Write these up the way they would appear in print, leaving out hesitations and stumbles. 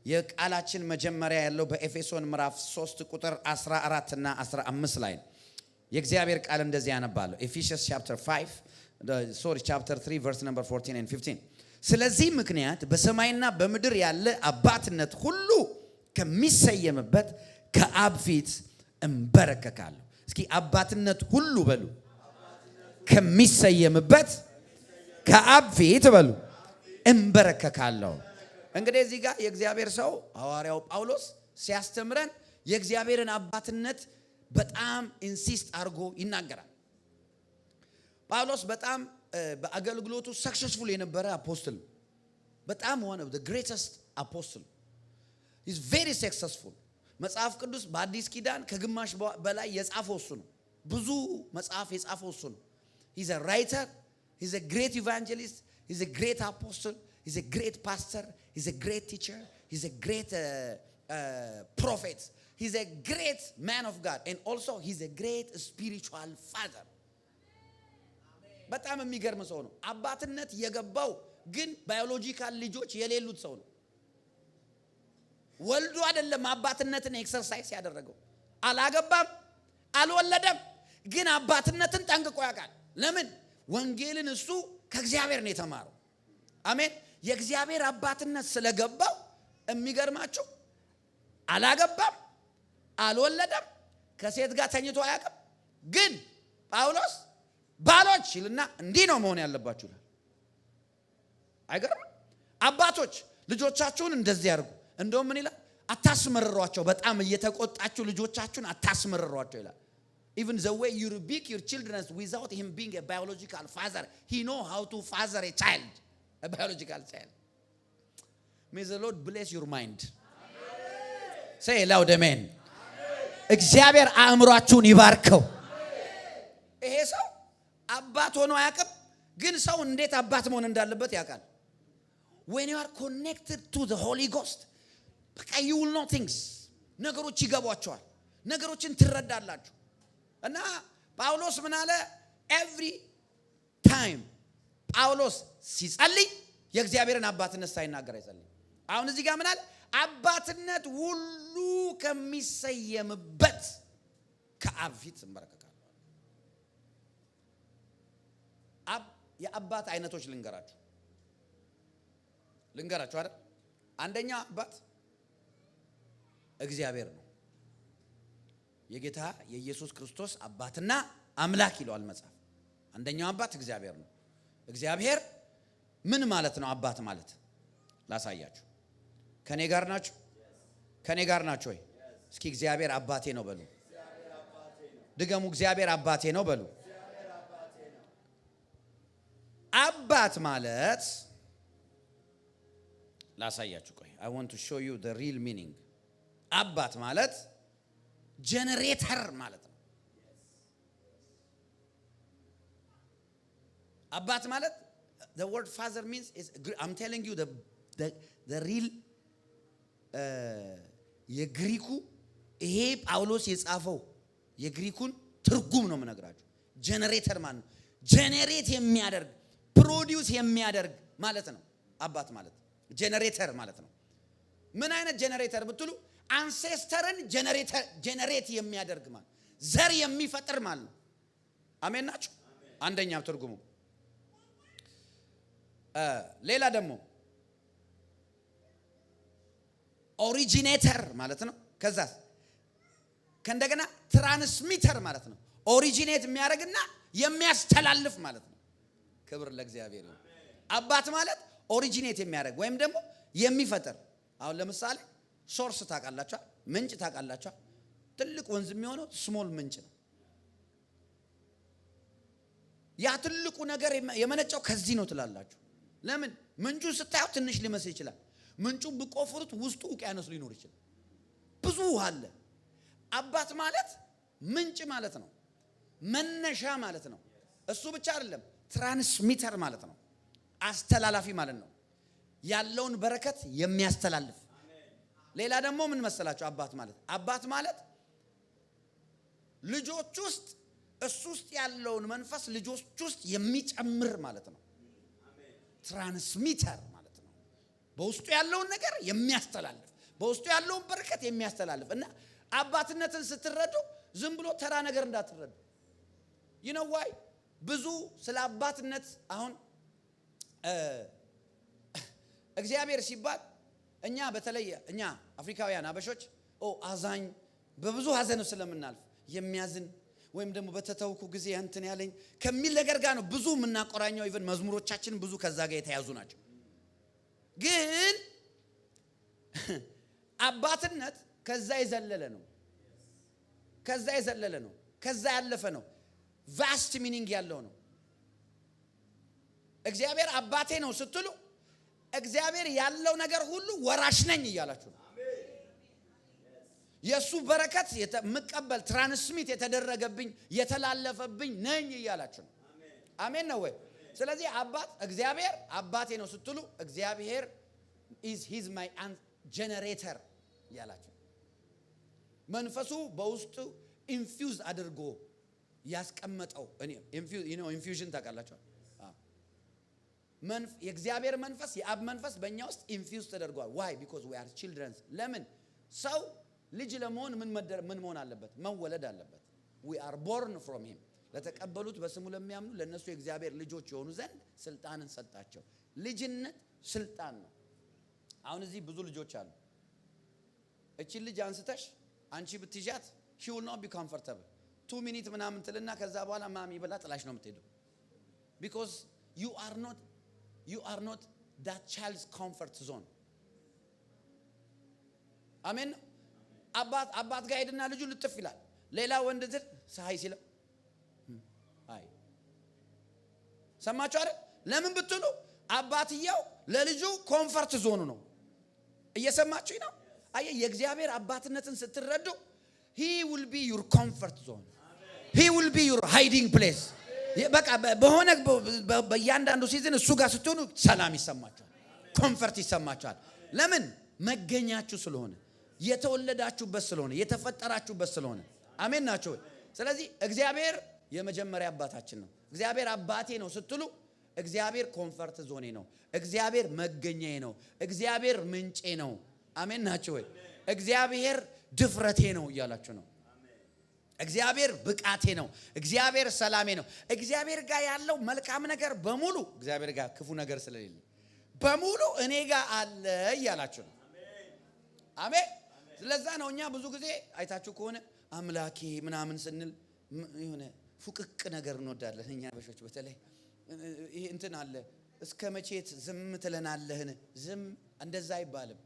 የቃላችን መጀመሪያ ያለው በኤፌሶን ምዕራፍ 3 ቁጥር 14 እና 15 ላይ ነው። የእግዚአብሔር ቃል እንደዚህ ያነባለሁ። Ephesians chapter 3 verse number 14 and 15. ስለዚህ ምክንያት በሰማይና በምድር ያለ አባትነት ሁሉ ከሚሰየምበት ከአብ ፊት እንበረከካለሁ። እስኪ አባትነት ሁሉ በሉ። ከሚሰየምበት ከአብ ፊት በሉ እንበረከካለሁ። እንግዲህ እዚህ ጋር የእግዚአብሔር ሰው ሐዋርያው ጳውሎስ ሲያስተምረን የእግዚአብሔርን አባትነት በጣም ኢንሲስት አድርጎ ይናገራል። ጳውሎስ በጣም በአገልግሎቱ ሰክሰስፉል የነበረ አፖስትል፣ በጣም one of the greatest apostle. He's very successful. መጽሐፍ ቅዱስ በአዲስ ኪዳን ከግማሽ በላይ የጻፈው እሱ ነው። ብዙ መጽሐፍ የጻፈው እሱ ነው። He's a writer, he's a great evangelist, he's a great apostle, he's a great pastor, he's a great teacher, he's a great prophet, he's a great man of God, and also he's a great spiritual father. በጣም የሚገርም ሰው ነው። አባትነት የገባው ግን ባዮሎጂካል ልጆች የሌሉት ሰው ነው። ወልዶ አይደለም አባትነትን ኤክሰርሳይዝ ያደረገው። አላገባም፣ አልወለደም፣ ግን አባትነትን ጠንቅቆ ያውቃል። ለምን? ወንጌልን እሱ ከእግዚአብሔር ነው የተማረው። አሜን። የእግዚአብሔር አባትነት ስለገባው የሚገርማችሁ አላገባም፣ አልወለደም፣ ከሴት ጋር ተኝቶ አያውቅም። ግን ጳውሎስ ባሎች ይልና እንዲህ ነው መሆን ያለባችሁ ይላል። አይገርም? አባቶች ልጆቻችሁን እንደዚህ ያርጉ። እንደውም ምን ይላል? አታስመርሯቸው። በጣም እየተቆጣችሁ ልጆቻችሁን አታስመርሯቸው ይላል። Even the way you rebuke your children without him being a biological father, he know how to father a child, a biological child. May the Lord bless your mind. Amen. Say loud amen. እግዚአብሔር አእምሯችሁን ይባርከው። ይሄ ሰው አባት ሆኖ አያውቅም፣ ግን ሰው እንዴት አባት መሆን እንዳለበት ያውቃል። When you are connected to the Holy Ghost, በቃ you will know things. ነገሮች ይገቧቸዋል፣ ነገሮችን ትረዳላችሁ። እና ጳውሎስ ምን አለ? every time ጳውሎስ ሲጸልይ የእግዚአብሔርን አባትነት ሳይናገር አይጸልይ። አሁን እዚህ ጋር ምን አለ? አባትነት ሁሉ ከሚሰየምበት ከአብ ፊት እንበረከካለሁ። የአባት አይነቶች ልንገራችሁ አይደል? አንደኛ አባት እግዚአብሔር ነው። የጌታ የኢየሱስ ክርስቶስ አባትና አምላክ ይለዋል መጽሐፍ። አንደኛው አባት እግዚአብሔር ነው። እግዚአብሔር ምን ማለት ነው? አባት ማለት ላሳያችሁ። ከኔ ጋር ናችሁ ወይ? እስኪ እግዚአብሔር አባቴ ነው በሉ። ድገሙ። እግዚአብሔር አባቴ ነው በሉ። አባት ማለት ላሳያችሁ። ቆይ I want to show you the real meaning. አባት ማለት ጀነሬተር ማለት ነው። አባት ማለት the word father means is I'm telling you the real የግሪኩ ይሄ ጳውሎስ የጻፈው የግሪኩን ትርጉም ነው የምነግራችሁ። ጀነሬተር ማለት ነው። ጀነሬት የሚያደርግ ፕሮዲዩስ የሚያደርግ ማለት ነው አባት ማለት። ጀነሬተር ማለት ነው። ምን አይነት ጀነሬተር ብትሉ አንሴስተርን ጀነሬት የሚያደርግ ማለት ዘር የሚፈጥር ማለት ነው። አሜን ናችሁ? አንደኛው ትርጉሙ። ሌላ ደግሞ ኦሪጂኔተር ማለት ነው። ከዛ ከእንደገና ትራንስሚተር ማለት ነው። ኦሪጂኔት የሚያደርግና የሚያስተላልፍ ማለት ነው። ክብር ለእግዚአብሔር ይሁን። አባት ማለት ኦሪጂኔት የሚያደርግ ወይም ደግሞ የሚፈጥር። አሁን ለምሳሌ ሶርስ ታውቃላችሁ፣ ምንጭ ታውቃላችሁ። ትልቅ ወንዝ የሚሆነው ስሞል ምንጭ ነው። ያ ትልቁ ነገር የመነጨው ከዚህ ነው ትላላችሁ። ለምን? ምንጩ ስታዩ ትንሽ ሊመስል ይችላል። ምንጩ ብቆፍሩት ውስጡ ውቅያኖስ ሊኖር ይችላል። ብዙ ውሃ አለ። አባት ማለት ምንጭ ማለት ነው። መነሻ ማለት ነው። እሱ ብቻ አይደለም፣ ትራንስሚተር ማለት ነው። አስተላላፊ ማለት ነው። ያለውን በረከት የሚያስተላልፍ። ሌላ ደግሞ ምን መሰላችሁ? አባት ማለት ልጆች ውስጥ እሱ ውስጥ ያለውን መንፈስ ልጆች ውስጥ የሚጨምር ማለት ነው። ትራንስሚተር ማለት ነው። በውስጡ ያለውን ነገር የሚያስተላልፍ በውስጡ ያለውን በረከት የሚያስተላልፍ እና አባትነትን ስትረዱ ዝም ብሎ ተራ ነገር እንዳትረዱ። you know why ብዙ ስለ አባትነት አሁን እግዚአብሔር ሲባል እኛ በተለይ እኛ አፍሪካውያን አበሾች አዛኝ በብዙ ሐዘን ስለምናልፍ የሚያዝን ወይም ደግሞ በተተውኩ ጊዜ እንትን ያለኝ ከሚል ነገር ጋር ነው ብዙ የምናቆራኘው። ኢቭን መዝሙሮቻችን ብዙ ከዛ ጋር የተያዙ ናቸው። ግን አባትነት ከዛ የዘለለ ነው። ከዛ የዘለለ ነው። ከዛ ያለፈ ነው። ቫስት ሚኒንግ ያለው ነው። እግዚአብሔር አባቴ ነው ስትሉ እግዚአብሔር ያለው ነገር ሁሉ ወራሽ ነኝ እያላችሁ ነው። የሱ በረከት የምቀበል ትራንስሚት የተደረገብኝ የተላለፈብኝ ነኝ እያላችሁ ነው። አሜን ነው ወይ? ስለዚህ አባት እግዚአብሔር አባቴ ነው ስትሉ እግዚአብሔር he's my generator እያላችሁ መንፈሱ በውስጡ ኢንፊውዝ አድርጎ ያስቀመጠው ኢንፊውዥን ታውቃላችሁ። የእግዚአብሔር መንፈስ የአብ መንፈስ በእኛ ውስጥ ኢንፊውዝ ተደርጓል። why because we are children። ለምን ሰው ልጅ ለመሆን ምን መሆን አለበት? መወለድ አለበት። we are born from him። ለተቀበሉት በስሙ ለሚያምኑ ለነሱ የእግዚአብሔር ልጆች የሆኑ ዘንድ ስልጣንን ሰጣቸው። ልጅነት ስልጣን ነው። አሁን እዚህ ብዙ ልጆች አሉ። እቺ ልጅ አንስተሽ አንቺ ብትይዣት she will not be comfortable 2 minutes ምናምን ትልና ከዛ በኋላ ማሚ ብላ ጥላሽ ነው የምትሄደው። because you are not that child's comfort zone። አሜን። አባት ጋር ሄድና ልጁ ልጥፍ ይላል። ሌላ ወንድ ዝር ሳይ ሲለው አይ ሰማችሁ አይደል? ለምን ብትሉ አባትየው ለልጁ ኮምፈርት ዞኑ ነው። እየሰማችሁ ነው? አየ የእግዚአብሔር አባትነትን ስትረዱ he will be your comfort zone. he will be your hiding place። በቃ በሆነ በእያንዳንዱ ሲዝን እሱ ጋር ስትሆኑ ሰላም ይሰማችኋል፣ ኮምፈርት ይሰማችኋል። ለምን? መገኛችሁ ስለሆነ፣ የተወለዳችሁበት ስለሆነ፣ የተፈጠራችሁበት ስለሆነ። አሜን ናችሁ? ስለዚህ እግዚአብሔር የመጀመሪያ አባታችን ነው። እግዚአብሔር አባቴ ነው ስትሉ እግዚአብሔር ኮምፈርት ዞኔ ነው። እግዚአብሔር መገኛዬ ነው። እግዚአብሔር ምንጬ ነው። አሜን ናችሁ ወይ? እግዚአብሔር ድፍረቴ ነው እያላችሁ ነው። እግዚአብሔር ብቃቴ ነው። እግዚአብሔር ሰላሜ ነው። እግዚአብሔር ጋር ያለው መልካም ነገር በሙሉ እግዚአብሔር ጋር ክፉ ነገር ስለሌለ በሙሉ እኔ ጋር አለ እያላችሁ ነው። አሜን። ስለዛ ነው እኛ ብዙ ጊዜ አይታችሁ ከሆነ አምላኬ ምናምን ስንል የሆነ ፉቅቅ ነገር እንወዳለን እኛ በሾች በተለይ ይሄ እንትን አለ እስከ መቼት ዝም ትለናለህን? ዝም እንደዛ አይባልም።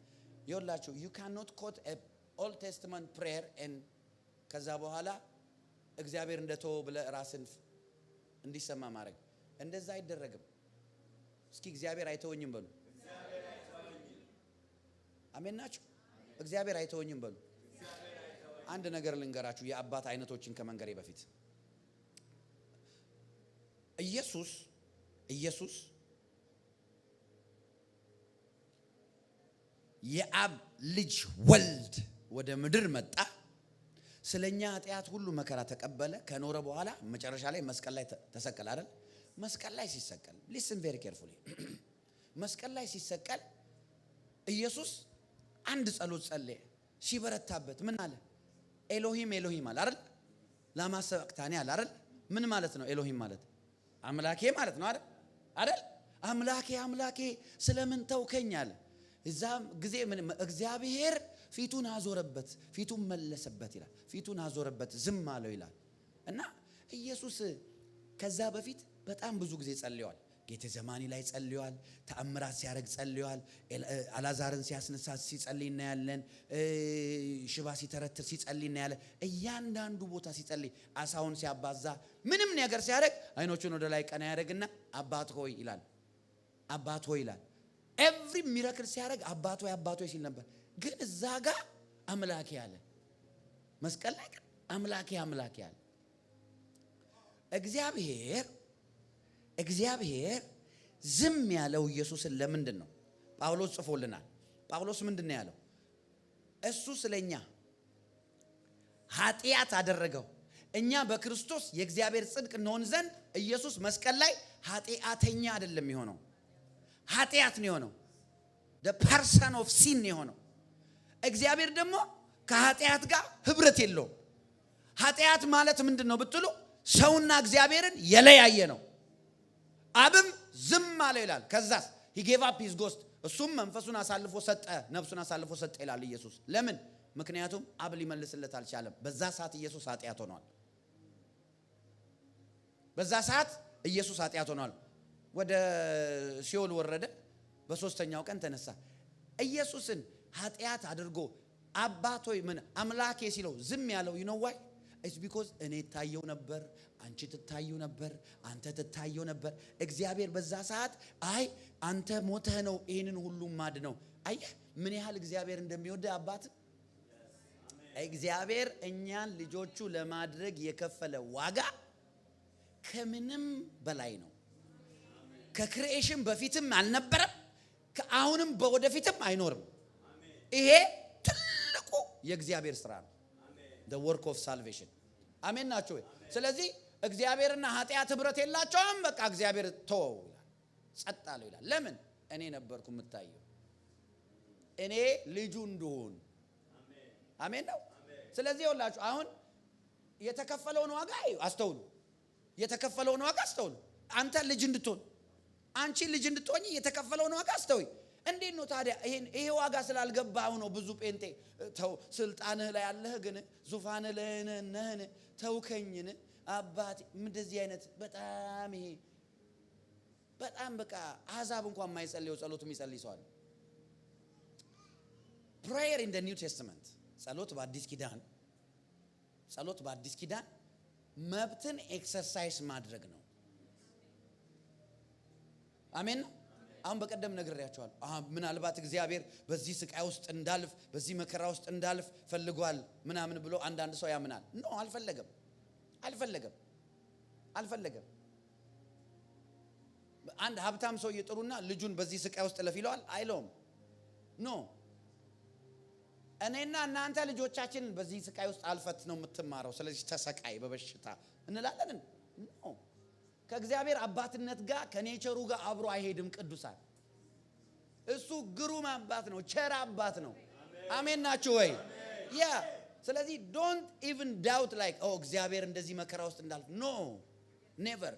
ይኸውላችሁ you cannot quote a Old Testament prayer and ከዛ በኋላ እግዚአብሔር እንደተወ ብለ ራስን እንዲሰማ ማድረግ እንደዛ አይደረግም። እስኪ እግዚአብሔር አይተወኝም በሉ። አሜን ናችሁ? እግዚአብሔር አይተወኝም በሉ። አንድ ነገር ልንገራችሁ የአባት አይነቶችን ከመንገሬ በፊት ኢየሱስ የአብ ልጅ ወልድ ወደ ምድር መጣ። ስለኛ ኃጢአት ሁሉ መከራ ተቀበለ። ከኖረ በኋላ መጨረሻ ላይ መስቀል ላይ ተሰቀለ አይደል? መስቀል ላይ ሲሰቀል listen very carefully መስቀል ላይ ሲሰቀል ኢየሱስ አንድ ጸሎት ጸለየ። ሲበረታበት ምን አለ? ኤሎሂም ኤሎሂም አለ አይደል? ላማ ሰበቅታኒ አለ አይደል? ምን ማለት ነው ኤሎሂም ማለት? አምላኬ ማለት ነው አይደል? አምላኬ አምላኬ ስለምን ተውከኝ አለ። እዛም ጊዜ ምን እግዚአብሔር ፊቱን አዞረበት፣ ፊቱን መለሰበት ይላል። ፊቱን አዞረበት ዝም አለው ይላል። እና ኢየሱስ ከዛ በፊት በጣም ብዙ ጊዜ ጸልየዋል። ጌቴሴማኒ ላይ ጸልየዋል። ተአምራት ሲያደርግ ጸልየዋል። አላዛርን ሲያስነሳ ሲጸልይ እናያለን። ሽባ ሲተረትር ሲጸልይ እናያለን። እያንዳንዱ ቦታ ሲጸልይ አሳውን ሲያባዛ ምንም ነገር ሲያደርግ አይኖቹን ወደ ላይ ቀና ያደርግና አባት ሆይ ይላል። አባት ሆይ ይላል። ኤቭሪ ሚራክል ሲያደርግ አባት ሆይ አባት ሆይ ሲል ነበር። ግን እዛ ጋር አምላኬ አለ። መስቀል ላይ አምላኬ አምላኬ አለ። እግዚአብሔር ዝም ያለው ኢየሱስን ለምንድን ነው? ጳውሎስ ጽፎልናል። ጳውሎስ ምንድን ነው ያለው? እሱ ስለኛ ኃጢአት አደረገው እኛ በክርስቶስ የእግዚአብሔር ጽድቅ እንሆን ዘንድ ኢየሱስ መስቀል ላይ ኃጢአተኛ አይደለም የሆነው፣ ኃጢአት ነው የሆነው። the person of sin ነው የሆነው። እግዚአብሔር ደግሞ ከኃጢአት ጋር ህብረት የለውም። ኃጢአት ማለት ምንድነው ብትሉ ሰውና እግዚአብሔርን የለያየ ነው። አብም ዝም አለ ይላል። ከዛስ he gave up his ghost እሱም መንፈሱን አሳልፎ ሰጠ፣ ነፍሱን አሳልፎ ሰጠ ይላል ኢየሱስ። ለምን? ምክንያቱም አብ ሊመልስለት አልቻለም። በዛ ሰዓት ኢየሱስ ኃጢአት ሆኗል። በዛ ሰዓት ኢየሱስ ኃጢአት ሆኗል። ወደ ሲኦል ወረደ። በሶስተኛው ቀን ተነሳ። ኢየሱስን ኃጢአት አድርጎ አባት ሆይ ምን አምላኬ ሲለው ዝም ያለው you know why? it's because እኔ ታየው ነበር፣ አንቺ ትታየው ነበር፣ አንተ ትታየው ነበር። እግዚአብሔር በዛ ሰዓት አይ አንተ ሞተህ ነው ይሄንን ሁሉ ማድ ነው። አየህ ምን ያህል እግዚአብሔር እንደሚወድ አባት። እግዚአብሔር እኛን ልጆቹ ለማድረግ የከፈለ ዋጋ ከምንም በላይ ነው። ከክሪኤሽን በፊትም አልነበረም፣ ከአሁንም በወደፊትም አይኖርም። ይሄ ትልቁ የእግዚአብሔር ስራ ነው። the work of salvation አሜን ናችሁ ወይ? ስለዚህ እግዚአብሔርና ኃጢአት ህብረት የላቸውም። በቃ እግዚአብሔር ተወው ይላል፣ ጸጥ አለው ይላል። ለምን? እኔ ነበርኩ የምታየው፣ እኔ ልጁ እንደሆን። አሜን ነው። ስለዚህ ይኸውላችሁ አሁን የተከፈለውን ዋጋ አስተውሉ። የተከፈለውን ዋጋ አስተውሉ። አንተ ልጅ እንድትሆን፣ አንቺ ልጅ እንድትሆኚ የተከፈለውን ዋጋ አስተውይ። እንዴት ነው ታዲያ ይሄ ዋጋ ስላልገባው ነው ብዙ ጴንጤ ተው ስልጣንህ ላይ ያለህ ግን ዙፋንህ ላይ ነህን ተውከኝን አባት እንደዚህ አይነት በጣም ይሄ በጣም በቃ አሕዛብ እንኳን የማይጸልየው ጸሎት የሚጸልይ ሰው አለ። prayer in the new testament ጸሎት በአዲስ ኪዳን መብትን ኤክሰርሳይዝ ማድረግ ነው። አሜን ነው። አሁን በቀደም ነግሬያቸዋለሁ። ምናልባት እግዚአብሔር በዚህ ስቃይ ውስጥ እንዳልፍ በዚህ መከራ ውስጥ እንዳልፍ ፈልጓል ምናምን ብሎ አንዳንድ ሰው ያምናል። ኖ አልፈለገም። አንድ ሀብታም ሰው ይጥሩና ልጁን በዚህ ስቃይ ውስጥ ለፍ ይለዋል አይለውም። ኖ እኔና እናንተ ልጆቻችን በዚህ ስቃይ ውስጥ አልፈት ነው የምትማረው፣ ስለዚህ ተሰቃይ በበሽታ እንላለን። ኖ ከእግዚአብሔር አባትነት ጋር ከኔቸሩ ጋር አብሮ አይሄድም። ቅዱሳን እሱ ግሩም አባት ነው፣ ቸር አባት ነው። አሜን ናችሁ ወይ? ያ ስለዚህ don't even doubt like እግዚአብሔር እንደዚህ መከራ ውስጥ እንዳልፍ ኖ never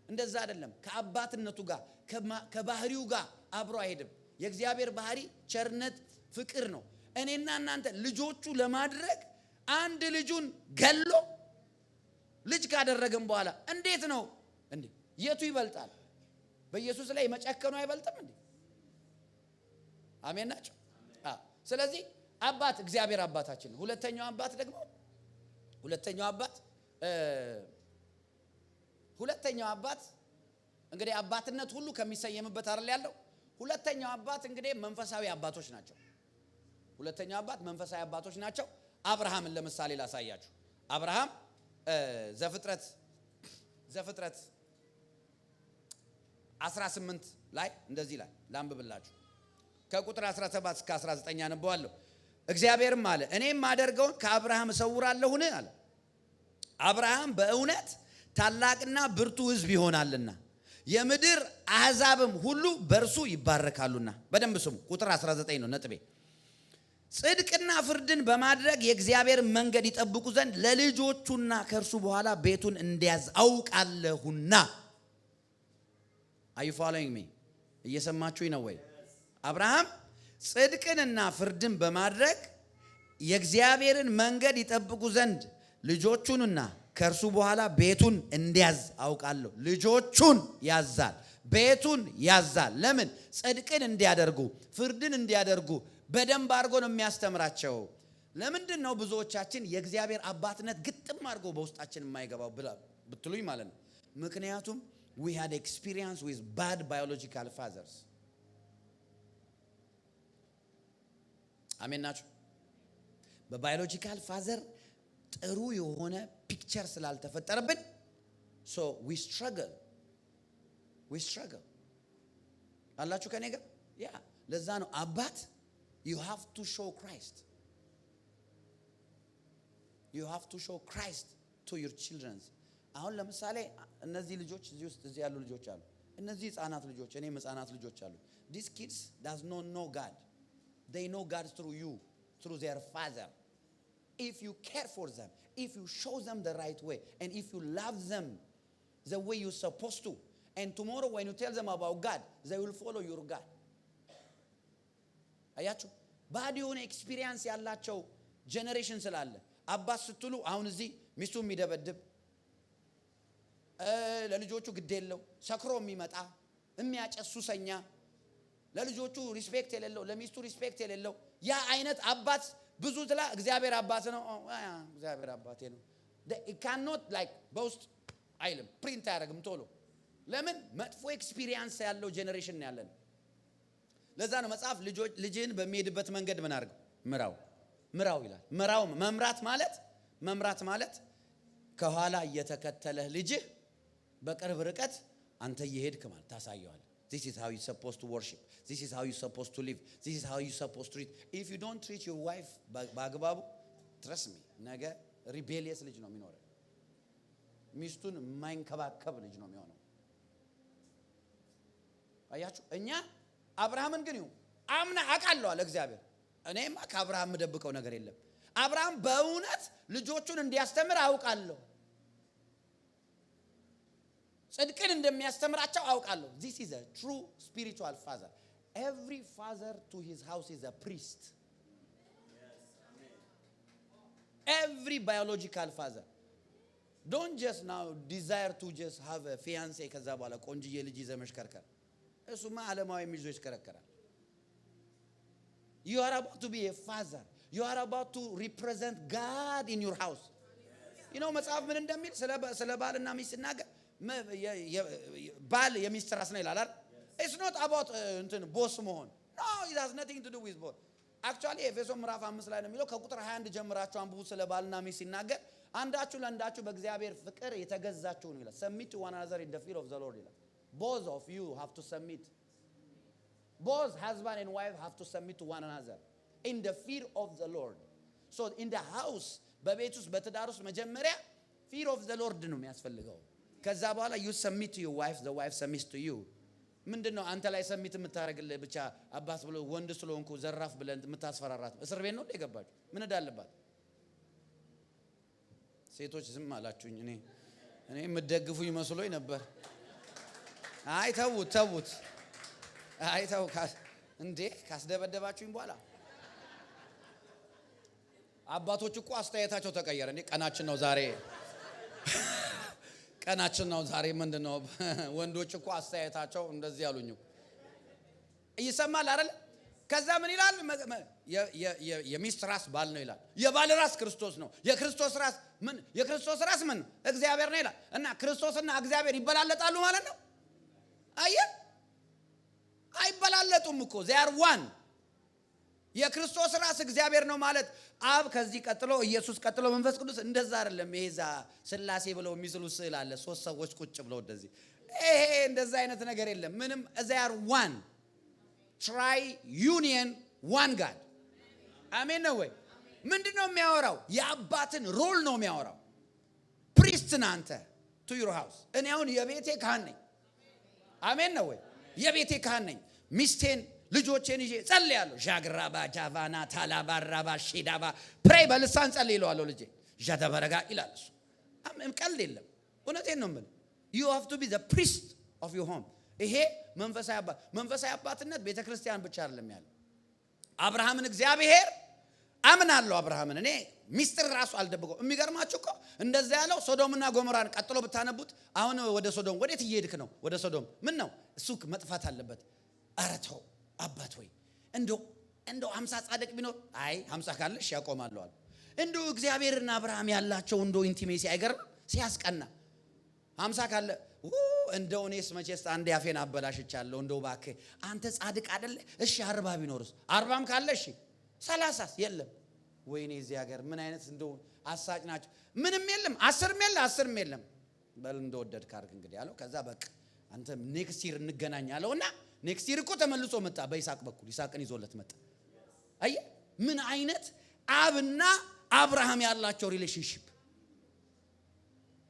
እንደዛ አይደለም። ከአባትነቱ ጋር ከባህሪው ጋር አብሮ አይሄድም። የእግዚአብሔር ባህሪ ቸርነት፣ ፍቅር ነው። እኔና እናንተ ልጆቹ ለማድረግ አንድ ልጁን ገሎ ልጅ ካደረገን በኋላ እንዴት ነው እንዴ? የቱ ይበልጣል? በኢየሱስ ላይ መጨከኑ አይበልጥም እንዴ? አሜን ናቸው። ስለዚህ አባት እግዚአብሔር አባታችን ነው። ሁለተኛው አባት እንግዲህ አባትነት ሁሉ ከሚሰየምበት አይደል ያለው። ሁለተኛው አባት እንግዲህ መንፈሳዊ አባቶች ናቸው። ሁለተኛው አባት መንፈሳዊ አባቶች ናቸው። አብርሃምን ለምሳሌ ላሳያችሁ። አብርሃም ዘፍጥረት 18 ላይ እንደዚህ ላይ ላንብብላችሁ። ከቁጥር 17 እስከ 19 አነበዋለሁ። እግዚአብሔርም አለ እኔም ማደርገውን ከአብርሃም እሰውራለሁን አለ። አብርሃም በእውነት ታላቅና ብርቱ ሕዝብ ይሆናልና የምድር አሕዛብም ሁሉ በእርሱ ይባረካሉና። በደንብ ስሙ። ቁጥር 19 ነው ነጥቤ። ጽድቅና ፍርድን በማድረግ የእግዚአብሔር መንገድ ይጠብቁ ዘንድ ለልጆቹና ከእርሱ በኋላ ቤቱን እንዲያዝ አውቃለሁና። Are you following me? እየሰማችሁኝ ነው ወይ? አብርሃም ጽድቅንና ፍርድን በማድረግ የእግዚአብሔርን መንገድ ይጠብቁ ዘንድ ልጆቹንና ከእርሱ በኋላ ቤቱን እንዲያዝ አውቃለሁ። ልጆቹን ያዛል፣ ቤቱን ያዛል። ለምን? ጽድቅን እንዲያደርጉ፣ ፍርድን እንዲያደርጉ በደንብ አድርጎ ነው የሚያስተምራቸው። ለምንድን ነው ብዙዎቻችን የእግዚአብሔር አባትነት ግጥም አድርጎ በውስጣችን የማይገባው ብትሉኝ ማለት ነው? ምክንያቱም we had experience with bad biological fathers. አሜን ናችሁ? በባዮሎጂካል ፋዘር ጥሩ የሆነ ፒክቸር ስላልተፈጠረብን so we struggle አላችሁ ከኔ ጋር? ያ ለዛ ነው አባት you have to show Christ to your children. አሁን ለምሳሌ እነዚህ ልጆች እዚህ ያሉ ልጆች አሉ። እነዚህ ህፃናት ልጆች እኔም ህፃናት ልጆች አሉ። these kids does not know God. They know God through you, through their father. If you care for them, if you show them the right way, and if you love them the way you're supposed to, and tomorrow when you tell them about God, they will follow your God. አያችሁ ባድ የሆነ ኤክስፒሪየንስ ያላቸው ጄኔሬሽን ስላለ አባስ ስትሉ አሁን እዚህ ሚስቱ የሚደበድብ ለልጆቹ ግድ የለው ሰክሮ የሚመጣ የሚያጨስ ሱሰኛ ለልጆቹ ሪስፔክት የሌለው ለሚስቱ ሪስፔክት የሌለው ያ አይነት አባት ብዙ ትላ እግዚአብሔር አባት ነው እግዚአብሔር አባቴ ነው it cannot like boast አይልም ፕሪንት አያደርግም ቶሎ ለምን መጥፎ ኤክስፒሪየንስ ያለው ጄኔሬሽን ነው ያለን ለዛ ነው መጽሐፍ ልጅን በሚሄድበት መንገድ ምን አድርገው ምራው ይላል መምራት ማለት ከኋላ እየተከተለህ ልጅህ በቅርብ ርቀት አንተ እየሄድክ ማለት ታሳየዋለህ this is how you supposed to worship this is how you supposed to live this is how you supposed to treat if you don't treat your wife በአግባቡ trust me ነገ ሪቤሊየስ ልጅ ነው የሚኖረው ሚስቱን የማይንከባከብ ልጅ ነው የሚሆነው አያችሁ እኛ አብርሃምን ግን ይሁን አምና አቃለው አለ እግዚአብሔር እኔማ ከአብርሃም መደብቀው ነገር የለም አብርሃም በእውነት ልጆቹን እንዲያስተምር አውቃለሁ ጽድቅን እንደሚያስተምራቸው አውቃለሁ this is a true spiritual father every father to his house is a priest every biological father don't just now desire to just have a fiancé ከዛ በኋላ ቆንጆዬ ልጅ ይዘህ መሽከርከር እሱማ ዓለማዊ ሚዞ ይሽከረከራል you are about to be a father you are about to represent God in your house you know መጽሐፍ ምን እንደሚል ስለ ባልና ሚስት ሲናገር ባል የሚስት ራስ ነው ይላል it's not about እንትን ቦስ መሆን no it has nothing to do with boss actually ኤፌሶን ምዕራፍ 5 ላይ ነው የሚለው ከቁጥር 21 ጀምራችሁ አንብቡ ስለ ባልና ሚስት ሲናገር አንዳችሁ ለአንዳችሁ በእግዚአብሔር ፍቅር የተገዛችሁ ነው ይላል submit to one another in the fear of the Lord ይላል both of you have to submit both husband and wife have to submit to one another in the fear of the Lord so in the house በቤት ውስጥ በትዳር ውስጥ መጀመሪያ fear of the Lord ነው የሚያስፈልገው ከዛ በኋላ you submit to your wife the wife submits to you ምንድነው አንተ ላይ ሰሚት የምታረግልህ ብቻ አባስ ብሎ ወንድ ስለሆንኩ ዘራፍ ብለን የምታስፈራራት እስር ቤት ነው የገባችሁ ምን እንዳለባት ሴቶች ዝም አላችሁኝ እኔ የምትደግፉኝ መስሎኝ ነበር አይ ተውት እንዴ ካስደበደባችሁኝ በኋላ አባቶች እኮ አስተያየታቸው ተቀየረ እንዴ ቀናችን ነው ዛሬ ምንድነው ወንዶች እኮ አስተያየታቸው እንደዚህ ያሉኝ ይሰማል አይደል ከዛ ምን ይላል የሚስት ራስ ባል ነው ይላል የባል ራስ ክርስቶስ ነው የክርስቶስ ራስ ምን እግዚአብሔር ነው ይላል እና ክርስቶስና እግዚአብሔር ይበላለጣሉ ማለት ነው አይበላለጡም እኮ they are one የክርስቶስ ራስ እግዚአብሔር ነው ማለት አብ ከዚህ ቀጥሎ ኢየሱስ ቀጥሎ መንፈስ ቅዱስ እንደዛ አይደለም ይሄዛ ስላሴ ብለው የሚስሉ ስዕል አለ ሶስት ሰዎች ቁጭ ብለው እንደዚህ እንደዛ አይነት ነገር የለም ምንም they are one tri-union one God አሜን ነው ወይ ምንድነው የሚያወራው የአባትን ሮል ነው የሚያወራው ፕሪስት ናንተ to your house እኔ አሁን የቤቴ ካህን ነኝ አሜን ነው ወይ የቤቴ ካህን ነኝ ሚስቴን ልጆቼን ይዤ ጸልያለሁ ጃግራባ ጃቫና ታላባራባ ሺዳባ ፕሬይ በልሳን ጸልይለዋለሁ ልጄ ጃተበረጋ ይላል እሱ ቀልድ የለም እውነቴን ነው የምልህ you have to be the priest of your home ይሄ መንፈሳዊ አባትነት ቤተክርስቲያን ብቻ አይደለም ያለው አብርሃምን እግዚአብሔር አምናለሁ አብርሃምን እኔ ሚስጥር ራሱ አልደበቀው የሚገርማችሁ እኮ እንደዛ ያለው ሶዶምና ጎሞራን ቀጥሎ ብታነቡት አሁን ወደ ሶዶም ወዴት እየሄድክ ነው ወደ ሶዶም ምን ነው እሱ መጥፋት አለበት አረተው አባት ወይ እንደው 50 ጻድቅ ቢኖር አይ 50 ካለሽ ያቆማሉ አለ እንደው እግዚአብሔርና አብርሃም ያላቸው እንደው ኢንቲሜሲ አይገርም ሲያስቀና 50 ካለ እንደው እኔስ መቼስ አንድ ያፌን አበላሽቻለሁ እንደው ባክህ አንተ ጻድቅ አይደለ እሺ 40 ቢኖርስ 40ም ካለ እሺ 30 የለም ወይኔ እዚህ ሀገር ምን አይነት እንደው አሳጭ ናቸው ምንም የለም 10ም የለም በል እንደወደድክ አድርግ እንግዲህ ያለው ከዛ በቃ አንተ ኔክስት ይር እንገናኛለውና ኔክስት ይር እኮ ተመልሶ መጣ በይስሐቅ በኩል ይስሐቅን ይዞለት መጣ አይ ምን አይነት አብና አብርሃም ያላቸው ሪሌሽንሺፕ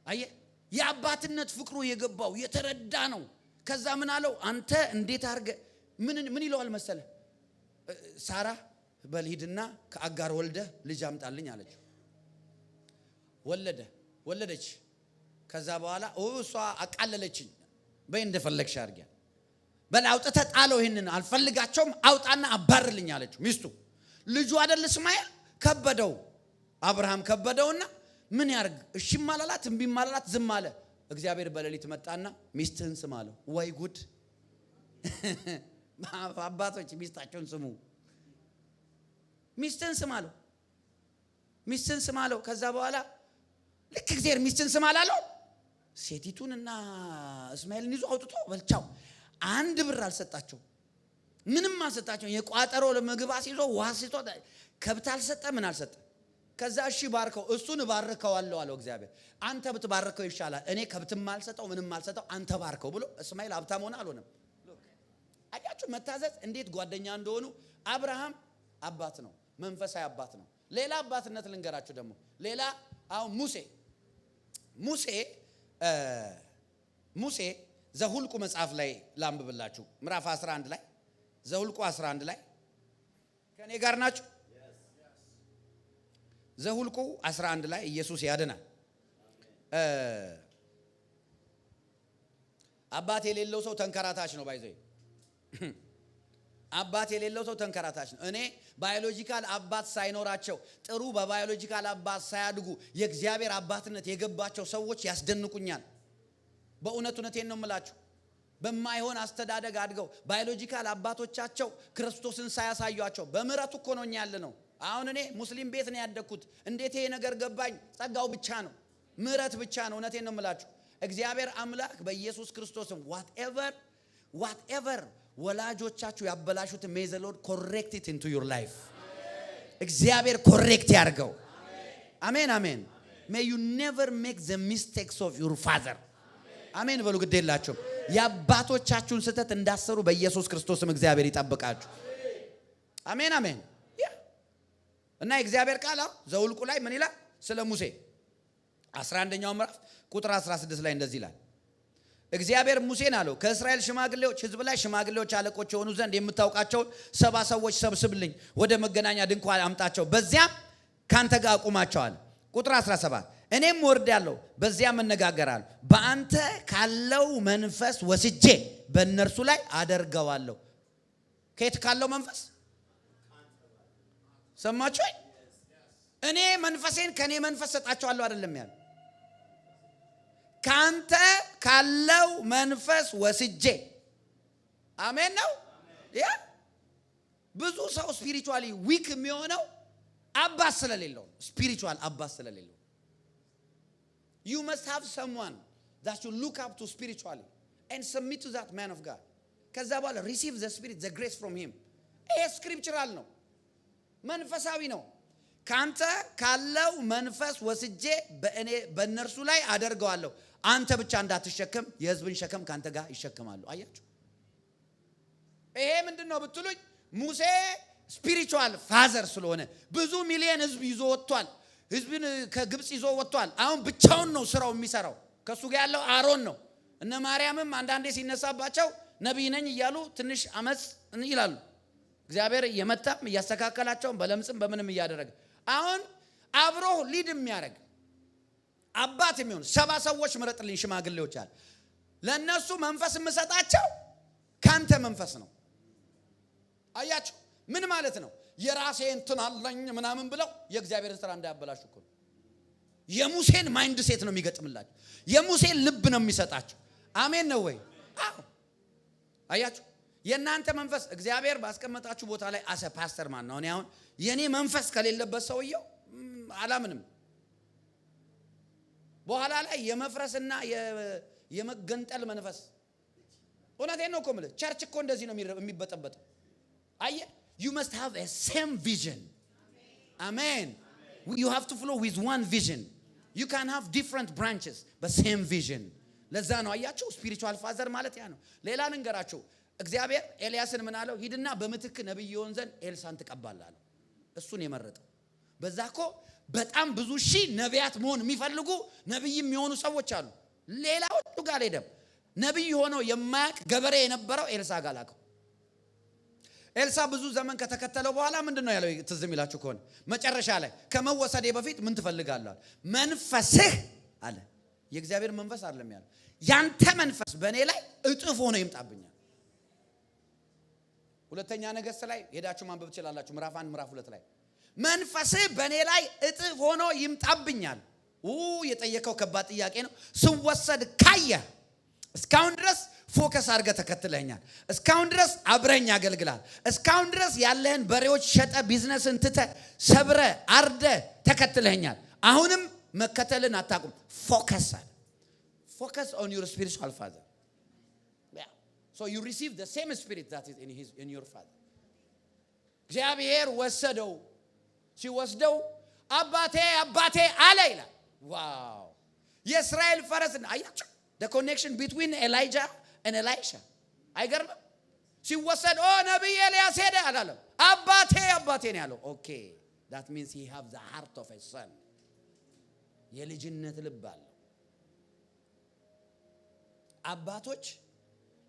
አይ የአባትነት ፍቅሩ የገባው የተረዳ ነው ከዛ ምን አለው አንተ እንዴት አርገ ምን ይለዋል መሰለ ሳራ በልሂድና ከአጋር ወልደ ልጅ አምጣልኝ አለችው። ወለደች። ከዛ በኋላ እሷ አቃለለችኝ። በይ እንደፈለግሽ አድርጊ፣ በል አውጥተህ ጣለው፣ ይሄንን አልፈልጋቸውም፣ አውጣና አባርልኝ አለችው ሚስቱ። ልጁ አይደል እስማኤል ከበደው፣ አብርሃም ከበደውና ምን ያርግ? እሺ ማላላት እምቢ ማላላት ዝም አለ። እግዚአብሔር በሌሊት መጣና ሚስትህን ስም አለው። ወይ ጉድ! አባቶች ሚስታቸውን ስሙ። ሚስትህን ስም አለው። ከዛ በኋላ ልክ እግዚአብሔር ሚስትን ስም አላለው፣ ሴቲቱንና እስማኤልን ይዞ አውጥቶ በልቻው። አንድ ብር አልሰጣቸው፣ ምንም አልሰጣቸው። የቋጠሮ ለምግብ አስይዞ ውሃ ሲቶ ከብት አልሰጠ፣ ምን አልሰጠ። ከዛ እሺ ባርከው፣ እሱን ባርከዋለሁ አለው እግዚአብሔር። አንተ ብትባርከው ይሻላል፣ እኔ ከብትም አልሰጠው ምንም አልሰጠው፣ አንተ ባርከው ብሎ እስማኤል ሀብታም ሆነ አልሆነም? አያችሁ መታዘዝ እንዴት ጓደኛ እንደሆኑ። አብርሃም አባት ነው፣ መንፈሳዊ አባት ነው። ሌላ አባትነት ልንገራችሁ ደግሞ። ሌላ አሁን ሙሴ ዘሁልቁ መጽሐፍ ላይ ላንብብላችሁ፣ ምዕራፍ 11 ላይ ዘሁልቁ 11 ላይ ከኔ ጋር ናችሁ? ዘሁልቁ 11 ላይ ኢየሱስ ያድናል። አባት የሌለው ሰው ተንከራታች ነው። ባይዘይ አባት የሌለው ሰው ተንከራታች ነው። እኔ ባዮሎጂካል አባት ሳይኖራቸው ጥሩ በባዮሎጂካል አባት ሳያድጉ የእግዚአብሔር አባትነት የገባቸው ሰዎች ያስደንቁኛል። በእውነቴን ነው የምላችሁ። በማይሆን አስተዳደግ አድገው ባዮሎጂካል አባቶቻቸው ክርስቶስን ሳያሳዩአቸው በምህረቱ እኮ ነው እኛ ያለ ነው። አሁን እኔ ሙስሊም ቤት ነው ያደግኩት። እንዴት ይሄ ነገር ገባኝ? ጸጋው ብቻ ነው፣ ምህረት ብቻ ነው። እውነቴን ነው የምላችሁ። እግዚአብሔር አምላክ በኢየሱስ ክርስቶስም whatever ወላጆቻችሁ ያበላሹት may the Lord correct it into your life። እግዚአብሔር ኮሬክት ያርገው። አሜን አሜን። may you never make the mistakes of your father። አሜን በሉ። ግድ የላችሁም የአባቶቻችሁን ስህተት እንዳሰሩ በኢየሱስ ክርስቶስም እግዚአብሔር ይጠብቃችሁ። አሜን አሜን። እና የእግዚአብሔር ቃል ዘሁልቁ ላይ ምን ይላል? ስለ ሙሴ 11ኛው ምዕራፍ ቁጥር 16 ላይ እንደዚህ ይላል። እግዚአብሔር ሙሴን አለው ከእስራኤል ሽማግሌዎች ሕዝብ ላይ ሽማግሌዎች አለቆች የሆኑ ዘንድ የምታውቃቸውን 70 ሰዎች ሰብስብልኝ፣ ወደ መገናኛ ድንኳን አምጣቸው፣ በዚያም ካንተ ጋር አቁማቸዋል። ቁጥር 17 እኔም ወርዳለሁ፣ በዚያም እነጋገራለሁ፣ በአንተ ካለው መንፈስ ወስጄ በእነርሱ ላይ አደርገዋለሁ። ከየት ካለው መንፈስ ሰማችሁ? እኔ መንፈሴን ከኔ መንፈስ ሰጣቸዋለሁ አይደለም ያለ፣ ካንተ ካለው መንፈስ ወስጄ። አሜን ነው። ያ ብዙ ሰው ስፒሪቹዋሊ ዊክ የሚሆነው አባት ስለሌለው፣ ስፒሪቹዋል አባት ስለሌለው። you must have someone that you look up to spiritually and submit to that man of God. ከዛ በኋላ receive the spirit, the grace from him። ይሄ ስክሪፕቸራል ነው፣ መንፈሳዊ ነው። ካንተ ካለው መንፈስ ወስጄ በእነርሱ ላይ አደርገዋለሁ፣ አንተ ብቻ እንዳትሸከም የሕዝብን ሸከም ካንተ ጋር ይሸከማሉ። አያችሁ ይሄ ምንድነው ብትሉኝ፣ ሙሴ ስፒሪቹዋል ፋዘር ስለሆነ ብዙ ሚሊዮን ሕዝብ ይዞ ወጥቷል። ሕዝብን ከግብጽ ይዞ ወጥቷል። አሁን ብቻውን ነው ስራው የሚሰራው። ከሱ ጋር ያለው አሮን ነው። እነ ማርያምም አንዳንዴ ሲነሳባቸው ነብይ ነኝ እያሉ ትንሽ አመጽ ይላሉ። እግዚአብሔር እየመጣም እያስተካከላቸው በለምጽም በምንም እያደረገ አሁን አብሮ ሊድ የሚያደርግ አባት የሚሆን 70 ሰዎች ምረጥልኝ ሽማግሌዎች አለ። ለነሱ መንፈስ የምሰጣቸው ካንተ መንፈስ ነው። አያችሁ ምን ማለት ነው? የራሴ እንትን አለኝ ምናምን ብለው የእግዚአብሔርን ስራ እንዳያበላሹ እኮ ነው። የሙሴን ማይንድ ሴት ነው የሚገጥምላቸው። የሙሴን ልብ ነው የሚሰጣቸው። አሜን ነው ወይ? አዎ። አያችሁ የእናንተ መንፈስ እግዚአብሔር ባስቀመጣችሁ ቦታ ላይ አሰ ፓስተር ማን ነው? እኔ አሁን የኔ መንፈስ ከሌለበት ሰውየው አላምንም። በኋላ ላይ የመፍረስና የመገንጠል መንፈስ። እውነቴን ነው እኮ የምልህ። ቸርች እኮ እንደዚህ ነው የሚበጠበጠው። አየህ you must have a same vision. Amen. You have to flow with one vision. You can have different branches but same vision. ለዛ ነው አያችሁ ስፒሪቹዋል ፋዘር ማለት ያ ነው። ሌላ ልንገራችሁ። እግዚአብሔር ኤልያስን ምን አለው? ሂድና በምትክ ነብይ ይሆን ዘንድ ኤልሳን ተቀባላለ። እሱን የመረጠው በዛ እኮ በጣም ብዙ ሺህ ነቢያት መሆን የሚፈልጉ ነብይ የሚሆኑ ሰዎች አሉ። ሌላዎቹ ጋር ሄደም ነብይ ሆኖ የማያውቅ ገበሬ የነበረው ኤልሳ ጋር ላከው። ኤልሳ ብዙ ዘመን ከተከተለው በኋላ ምንድነው ያለው? ትዝ የሚላችሁ ከሆነ መጨረሻ ላይ ከመወሰዴ በፊት ምን ትፈልጋለህ? መንፈስህ አለ። የእግዚአብሔር መንፈስ አይደለም ያለው፣ ያንተ መንፈስ በእኔ ላይ እጥፍ ሆኖ ይምጣብኛል። ሁለተኛ ነገሥት ላይ ሄዳችሁ ማንበብ ትችላላችሁ። ምዕራፍ 1 ምዕራፍ 2 ላይ መንፈስህ በእኔ ላይ እጥፍ ሆኖ ይምጣብኛል። የጠየቀው ከባድ ጥያቄ ነው። ስወሰድ ካየህ እስካሁን ድረስ ፎከስ አድርገህ ተከትለኛል። እስካሁን ድረስ አብረኝ አገልግላል። እስካሁን ድረስ ያለህን በሬዎች ሸጠ ቢዝነስን ትተህ ሰብረ አርደ ተከትለኛል። አሁንም መከተልን አታቁም። ፎከስ አለ። Focus on your spiritual father. Yeah. So you receive the same spirit that is in your father. እግዚአብሔር ወሰደው። ሲወስደው አባቴ አባቴ አለ ይላል። ዋው! የእስራኤል ፈረስና አያችሁ the connection between Elijah and Elisha. አይገርምም? ሲወሰድ ነብይ ኤልያስ ሄደ አላለም። አባቴ አባቴ ነው ያለው። Okay, that means he have the heart of a son. የልጅነት ልብ አለ። አባቶች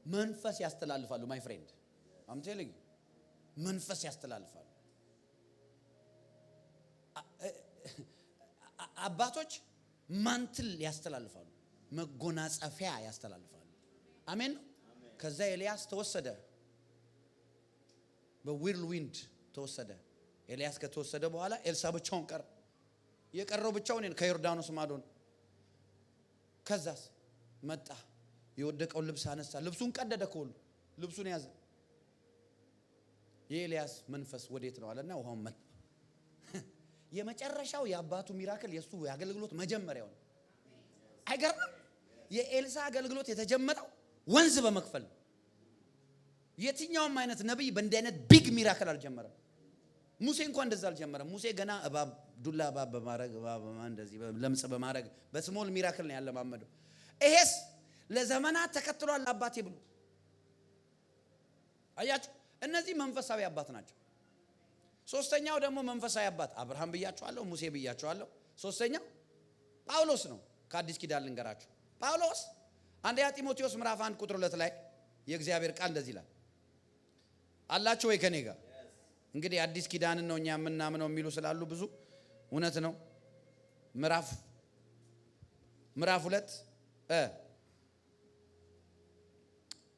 መንፈስ ያስተላልፋሉ። my friend, I'm telling you, መንፈስ ያስተላልፋሉ። አባቶች ማንትል ያስተላልፋሉ፣ መጎናጸፊያ ያስተላልፋሉ። አሜን። ከዛ ኤልያስ ተወሰደ፣ በዊርል ዊንድ ተወሰደ። ኤልያስ ከተወሰደ በኋላ ኤልሳ ብቻውን ቀረ። የቀረው ብቻውን ከዮርዳኖስ ማዶ ነው። ከዛስ መጣ፣ የወደቀው ልብስ አነሳ፣ ልብሱን ቀደደ፣ ከሁሉ ልብሱን ያዘ። የኤልያስ መንፈስ ወዴት ነው አለና ውሃውን መጣ። የመጨረሻው የአባቱ ሚራክል የሱ ያገልግሎት መጀመሪያው ነው። አይገርምም? የኤልሳ አገልግሎት የተጀመረው ወንዝ በመክፈል ነው። የትኛውም አይነት ነብይ በእንዲህ አይነት ቢግ ሚራክል አልጀመረም። ሙሴ እንኳን እንደዛ አልጀመረም። ሙሴ ገና እባብ ዱላ እባብ በማረግ እባብ እንደዚህ ለምጽ በማረግ በስሞል ሚራክል ነው ያለማመደው። ይሄስ ለዘመናት ተከትሏል አባቴ ብሎ። አያችሁ፣ እነዚህ መንፈሳዊ አባት ናቸው። ሶስተኛው ደግሞ መንፈሳዊ አባት አብርሃም ብያቸዋለሁ፣ ሙሴ ብያቸዋለሁ። ሶስተኛው ጳውሎስ ነው። ከአዲስ ኪዳን ልንገራችሁ። ጳውሎስ አንደኛ ጢሞቴዎስ ምዕራፍ 1 ቁጥር 2 ላይ የእግዚአብሔር ቃል እንደዚህ ይላል። አላችሁ ወይ ከኔ ጋር? እንግዲህ አዲስ ኪዳንን ነው እኛ የምናምነው የሚሉ ስላሉ ብዙ እውነት ነው። ምዕራፍ 2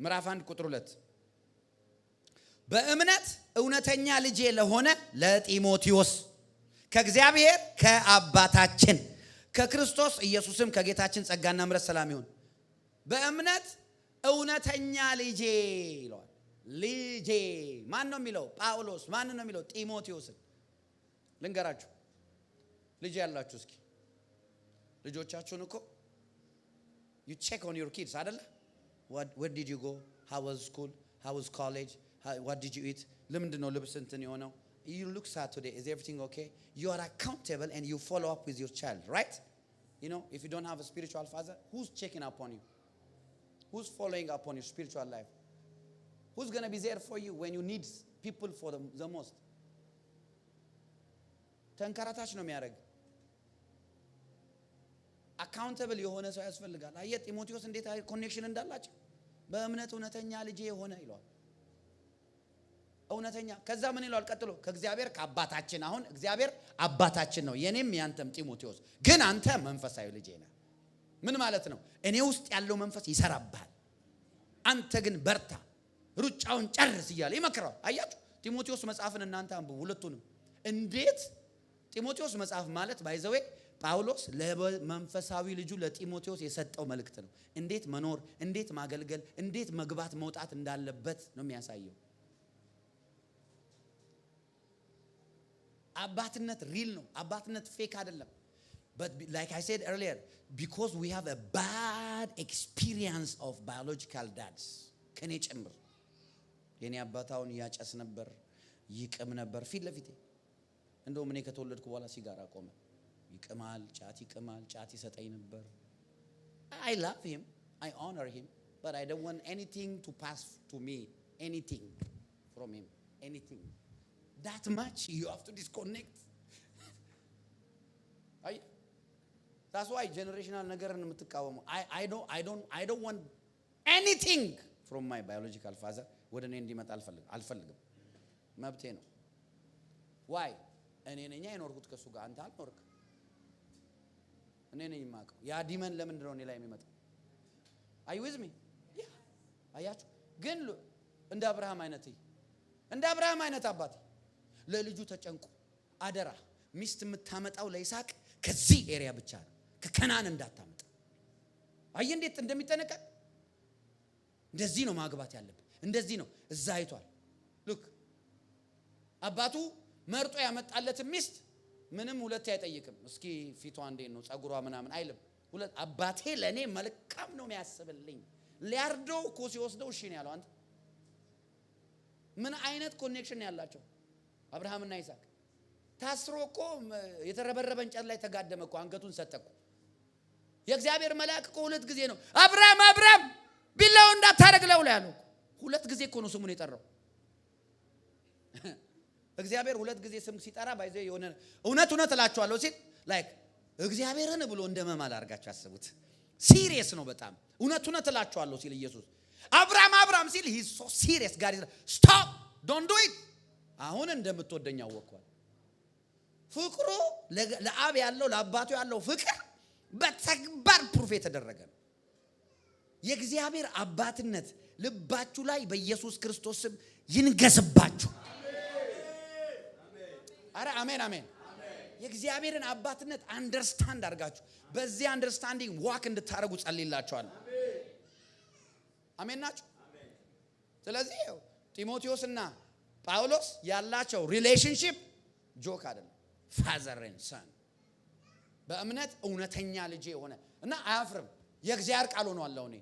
ምዕራፍ 1 ቁጥር 2 በእምነት እውነተኛ ልጄ ለሆነ ለጢሞቴዎስ ከእግዚአብሔር ከአባታችን ከክርስቶስ ኢየሱስም ከጌታችን ጸጋና ምሕረት ሰላም ይሁን። በእምነት እውነተኛ ልጄ ይለዋል። ልጄ ማን ነው የሚለው? ጳውሎስ። ማን ነው የሚለው? ጢሞቴዎስን። ልንገራችሁ፣ ልጅ ያላችሁ እስኪ ልጆቻችሁን እኮ you check on your kids አይደለ? where did you go? how was school? how was college? what did you eat? ለምንድን ነው ልብስ እንትን የሆነው? you look sad today, is everything okay? you are accountable and you follow up with your child, right? You know, if you don't have a spiritual father, who's checking up on you? Who's following up on your spiritual life? Who's going to be there for you when you need people for the most? ተንከራታች ነው የሚያደርግ። አካውንተብል የሆነ ሰው ያስፈልጋል። አየህ ጢሞቴዎስ እንዴት ኮኔክሽን እንዳላቸው። በእምነት እውነተኛ ልጄ የሆነ ይለዋል። እውነተኛ። ከዛ ምን ይለዋል ቀጥሎ? ከእግዚአብሔር ከአባታችን። አሁን እግዚአብሔር አባታችን ነው፣ የኔም ያንተም ጢሞቴዎስ። ግን አንተ መንፈሳዊ ልጄ ነህ። ምን ማለት ነው? እኔ ውስጥ ያለው መንፈስ ይሰራብሃል፣ አንተ ግን በርታ፣ ሩጫውን ጨርስ እያለ ይመክረዋል። አያችሁ ጢሞቴዎስ መጽሐፍን እናንተ አንብቡ ሁለቱንም። እንዴት ጢሞቴዎስ መጽሐፍ ማለት ባይዘዌ ጳውሎስ ለመንፈሳዊ ልጁ ለጢሞቴዎስ የሰጠው መልእክት ነው። እንዴት መኖር፣ እንዴት ማገልገል፣ እንዴት መግባት መውጣት እንዳለበት ነው የሚያሳየው። አባትነት ሪል ነው። አባትነት ፌክ አይደለም። but like I said earlier, because we have a bad experience of biological dads, ከኔ ጭምር የኔ አባታውን ያጨስ ነበር፣ ይቅም ነበር ፊት ለፊቴ። እንደውም እኔ ከተወለድኩ በኋላ ሲጋራ ቆመ። ይቅማል፣ ጫት ይቅማል፣ ጫት ይሰጠኝ ነበር። I love him, I honor him, but I don't want anything to pass to me, anything from him, anything. That much you have to disconnect. That's why generational ነገርን የምትቃወሙ I don't want anything from my biological father ወደ እኔ እንዲመጣ አልፈልግም። መብቴ ነው። ዋይ እኔ ነኝ የኖርኩት ከሱ ጋር አንተ አልኖርክ። እኔ ነኝ የማውቀው። ያ ዲመን ለምንድን ነው እኔ ላይ የሚመጣው? አይ ዊዝ ሚ ያ አያችሁ። ግን እንደ አብርሃም አይነት አባቴ ለልጁ ተጨንቆ አደራ ሚስት የምታመጣው ለይስሐቅ ከዚህ ኤሪያ ብቻ ነው፣ ከከናን እንዳታመጣ። አይ እንዴት እንደሚጠነቀቅ። እንደዚህ ነው ማግባት ያለብን። እንደዚህ ነው እዛ አይቷል። ሉክ አባቱ መርጦ ያመጣለት ሚስት ምንም ሁለት አይጠይቅም። እስኪ ፊቷ እንዴት ነው ጸጉሯ ምናምን አይልም። ሁለት አባቴ ለኔ መልካም ነው የሚያስብልኝ። ሊያርደው እኮ ሲወስደው እሺ ነው ያለው። አንተ ምን አይነት ኮኔክሽን ያላቸው አብርሃምና ይስሐቅ። ታስሮ እኮ የተረበረበ እንጨት ላይ ተጋደመ እኮ፣ አንገቱን ሰጠ እኮ። የእግዚአብሔር መልአክ እኮ ሁለት ጊዜ ነው አብርሃም ቢላው እንዳታረግ ለው ያለው። ሁለት ጊዜ እኮ ነው ስሙን የጠራው። እግዚአብሔር ሁለት ጊዜ ስም ሲጠራ ባይዘ የሆነ እውነት እላችኋለሁ ሲል ላይክ እግዚአብሔርን ብሎ እንደመማል አድርጋችሁ አስቡት። ሲሪየስ ነው በጣም። እውነት እላችኋለሁ ሲል ኢየሱስ አብርሃም ሲል ሂ ሶ ሲሪየስ ጋር ስቶፕ ዶንት ዱ ኢት። አሁን እንደምትወደኝ አወቅኳል። ፍቅሩ ለአብ ያለው ለአባቱ ያለው ፍቅር በተግባር ፕሩፍ የተደረገ ነው። የእግዚአብሔር አባትነት ልባችሁ ላይ በኢየሱስ ክርስቶስ ስም ይንገስባችሁ። አረ አሜን። የእግዚአብሔርን አባትነት አንደርስታንድ አድርጋችሁ በዚህ አንደርስታንዲንግ ዋክ እንድታረጉ ጸልይላችኋለሁ። አሜን ናችሁ። ስለዚህ ጢሞቴዎስና ጳውሎስ ያላቸው ሪሌሽንሺፕ ጆክ አይደለም። ፋዘር ኤንድ ሰን በእምነት እውነተኛ ልጅ የሆነ እና አያፍርም። የእግዚአብሔር ቃል ሆኖ አለው። እኔ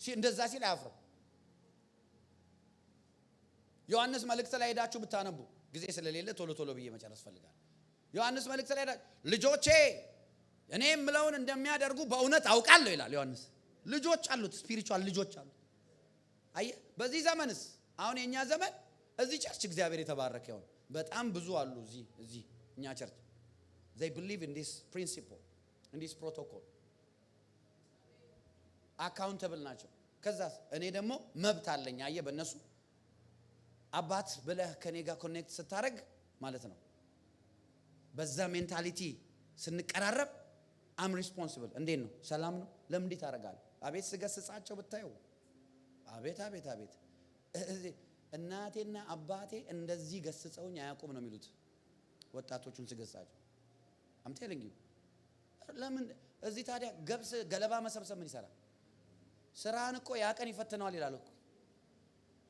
እንደዛ ሲል አያፍርም። ዮሐንስ መልእክት ላይ ሄዳችሁ ብታነቡ ጊዜ ስለሌለ ቶሎ ብዬ መጨረስ ፈልጋለሁ። ዮሐንስ መልእክት ላይ ልጆቼ እኔ የምለውን እንደሚያደርጉ በእውነት አውቃለሁ ይላል ዮሐንስ። ልጆች አሉት፣ ስፒሪቹዋል ልጆች አሉት። አየህ በዚህ ዘመንስ አሁን የኛ ዘመን እዚህ ቸርች እግዚአብሔር የተባረከ ይሁን በጣም ብዙ አሉ እዚህ እኛ ቸርች they believe in this principle in this protocol accountable ናቸው። ከዛስ እኔ ደግሞ መብት አለኝ። አየህ በእነሱ አባት ብለህ ከኔ ጋር ኮኔክት ስታረግ ማለት ነው። በዛ ሜንታሊቲ ስንቀራረብ አም ሪስፖንሲብል። እንዴት ነው ሰላም ነው ለምን እንዴት አደርጋለሁ? አቤት ስገስጻቸው ብታዩ አቤት እናቴና አባቴ እንደዚህ ገስጸውኝ አያውቁም ነው የሚሉት ወጣቶቹን ስገስጻቸው። I'm telling you ለምን እዚህ ታዲያ ገብስ ገለባ መሰብሰብ ምን ይሰራል? ስራህን እኮ ያ ቀን ይፈተናል ይላል እኮ።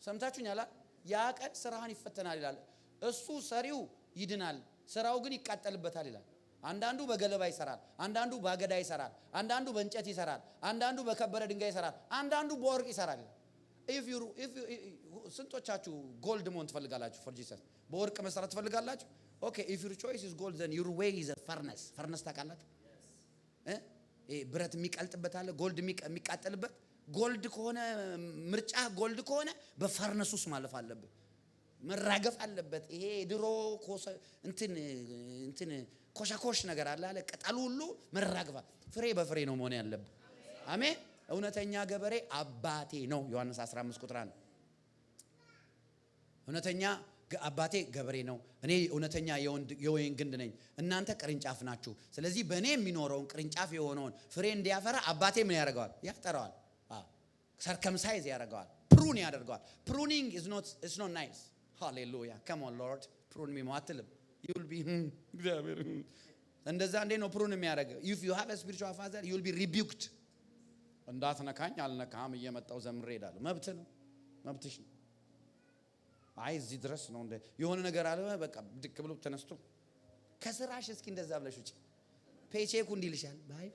ሰምታችሁኛል? ያ ቀን ስራህን ይፈተናል ይላል። እሱ ሰሪው ይድናል፣ ስራው ግን ይቃጠልበታል ይላል። አንዳንዱ በገለባ ይሰራል፣ አንዳንዱ ባገዳ ይሰራል፣ አንዳንዱ በእንጨት ይሰራል፣ አንዳንዱ በከበረ ድንጋይ ይሰራል፣ አንዳንዱ በወርቅ ይሰራል። if you ስንቶቻችሁ ጎልድ መሆን ትፈልጋላችሁ? for Jesus በወርቅ መስራት ትፈልጋላችሁ? okay if your choice is gold then your way is a furnace ታውቃላችሁ? ብረት የሚቀልጥበት አለ፣ ጎልድ የሚቃጠልበት። ጎልድ ከሆነ ምርጫ ጎልድ ከሆነ በፈርነስ ውስጥ ማለፍ አለበት፣ መራገፍ አለበት። ይሄ ድሮ እንትን ኮሻኮሽ ነገር አለ ቅጠሉ ሁሉ መራገፍ፣ ፍሬ በፍሬ ነው መሆን ያለበት። አሜን። እውነተኛ ገበሬ አባቴ ነው። ዮሐንስ 15 ቁጥር 1 እውነተኛ አባቴ ገበሬ ነው፣ እኔ እውነተኛ የወይን ግንድ ነኝ፣ እናንተ ቅርንጫፍ ናችሁ። ስለዚህ በእኔ የሚኖረውን ቅርንጫፍ የሆነውን ፍሬ እንዲያፈራ አባቴ ምን ያደርገዋል? ያጠራዋል፣ ሰርከምሳይዝ ያደርገዋል፣ ፕሩን ያደርገዋል። ፕሩኒንግ is not nice. hallelujah come on lord prune me አትልም። you will be እግዚአብሔር እንደዛ እንዴ ነው ፕሩን የሚያደርገው? if you have a spiritual father you will be rebuked። እንዳትነካኝ አልነካም እየመጣው ዘምሬ ሄዳለሁ። መብት ነው፣ መብትሽ ነው። አይ እዚህ ድረስ ነው እንደ የሆነ ነገር አለ በቃ ድክ ብሎ ተነስቶ ከስራሽ እስኪ እንደዛ ብለሽ ውጪ ፔቼኩ እንዲልሻል ባይ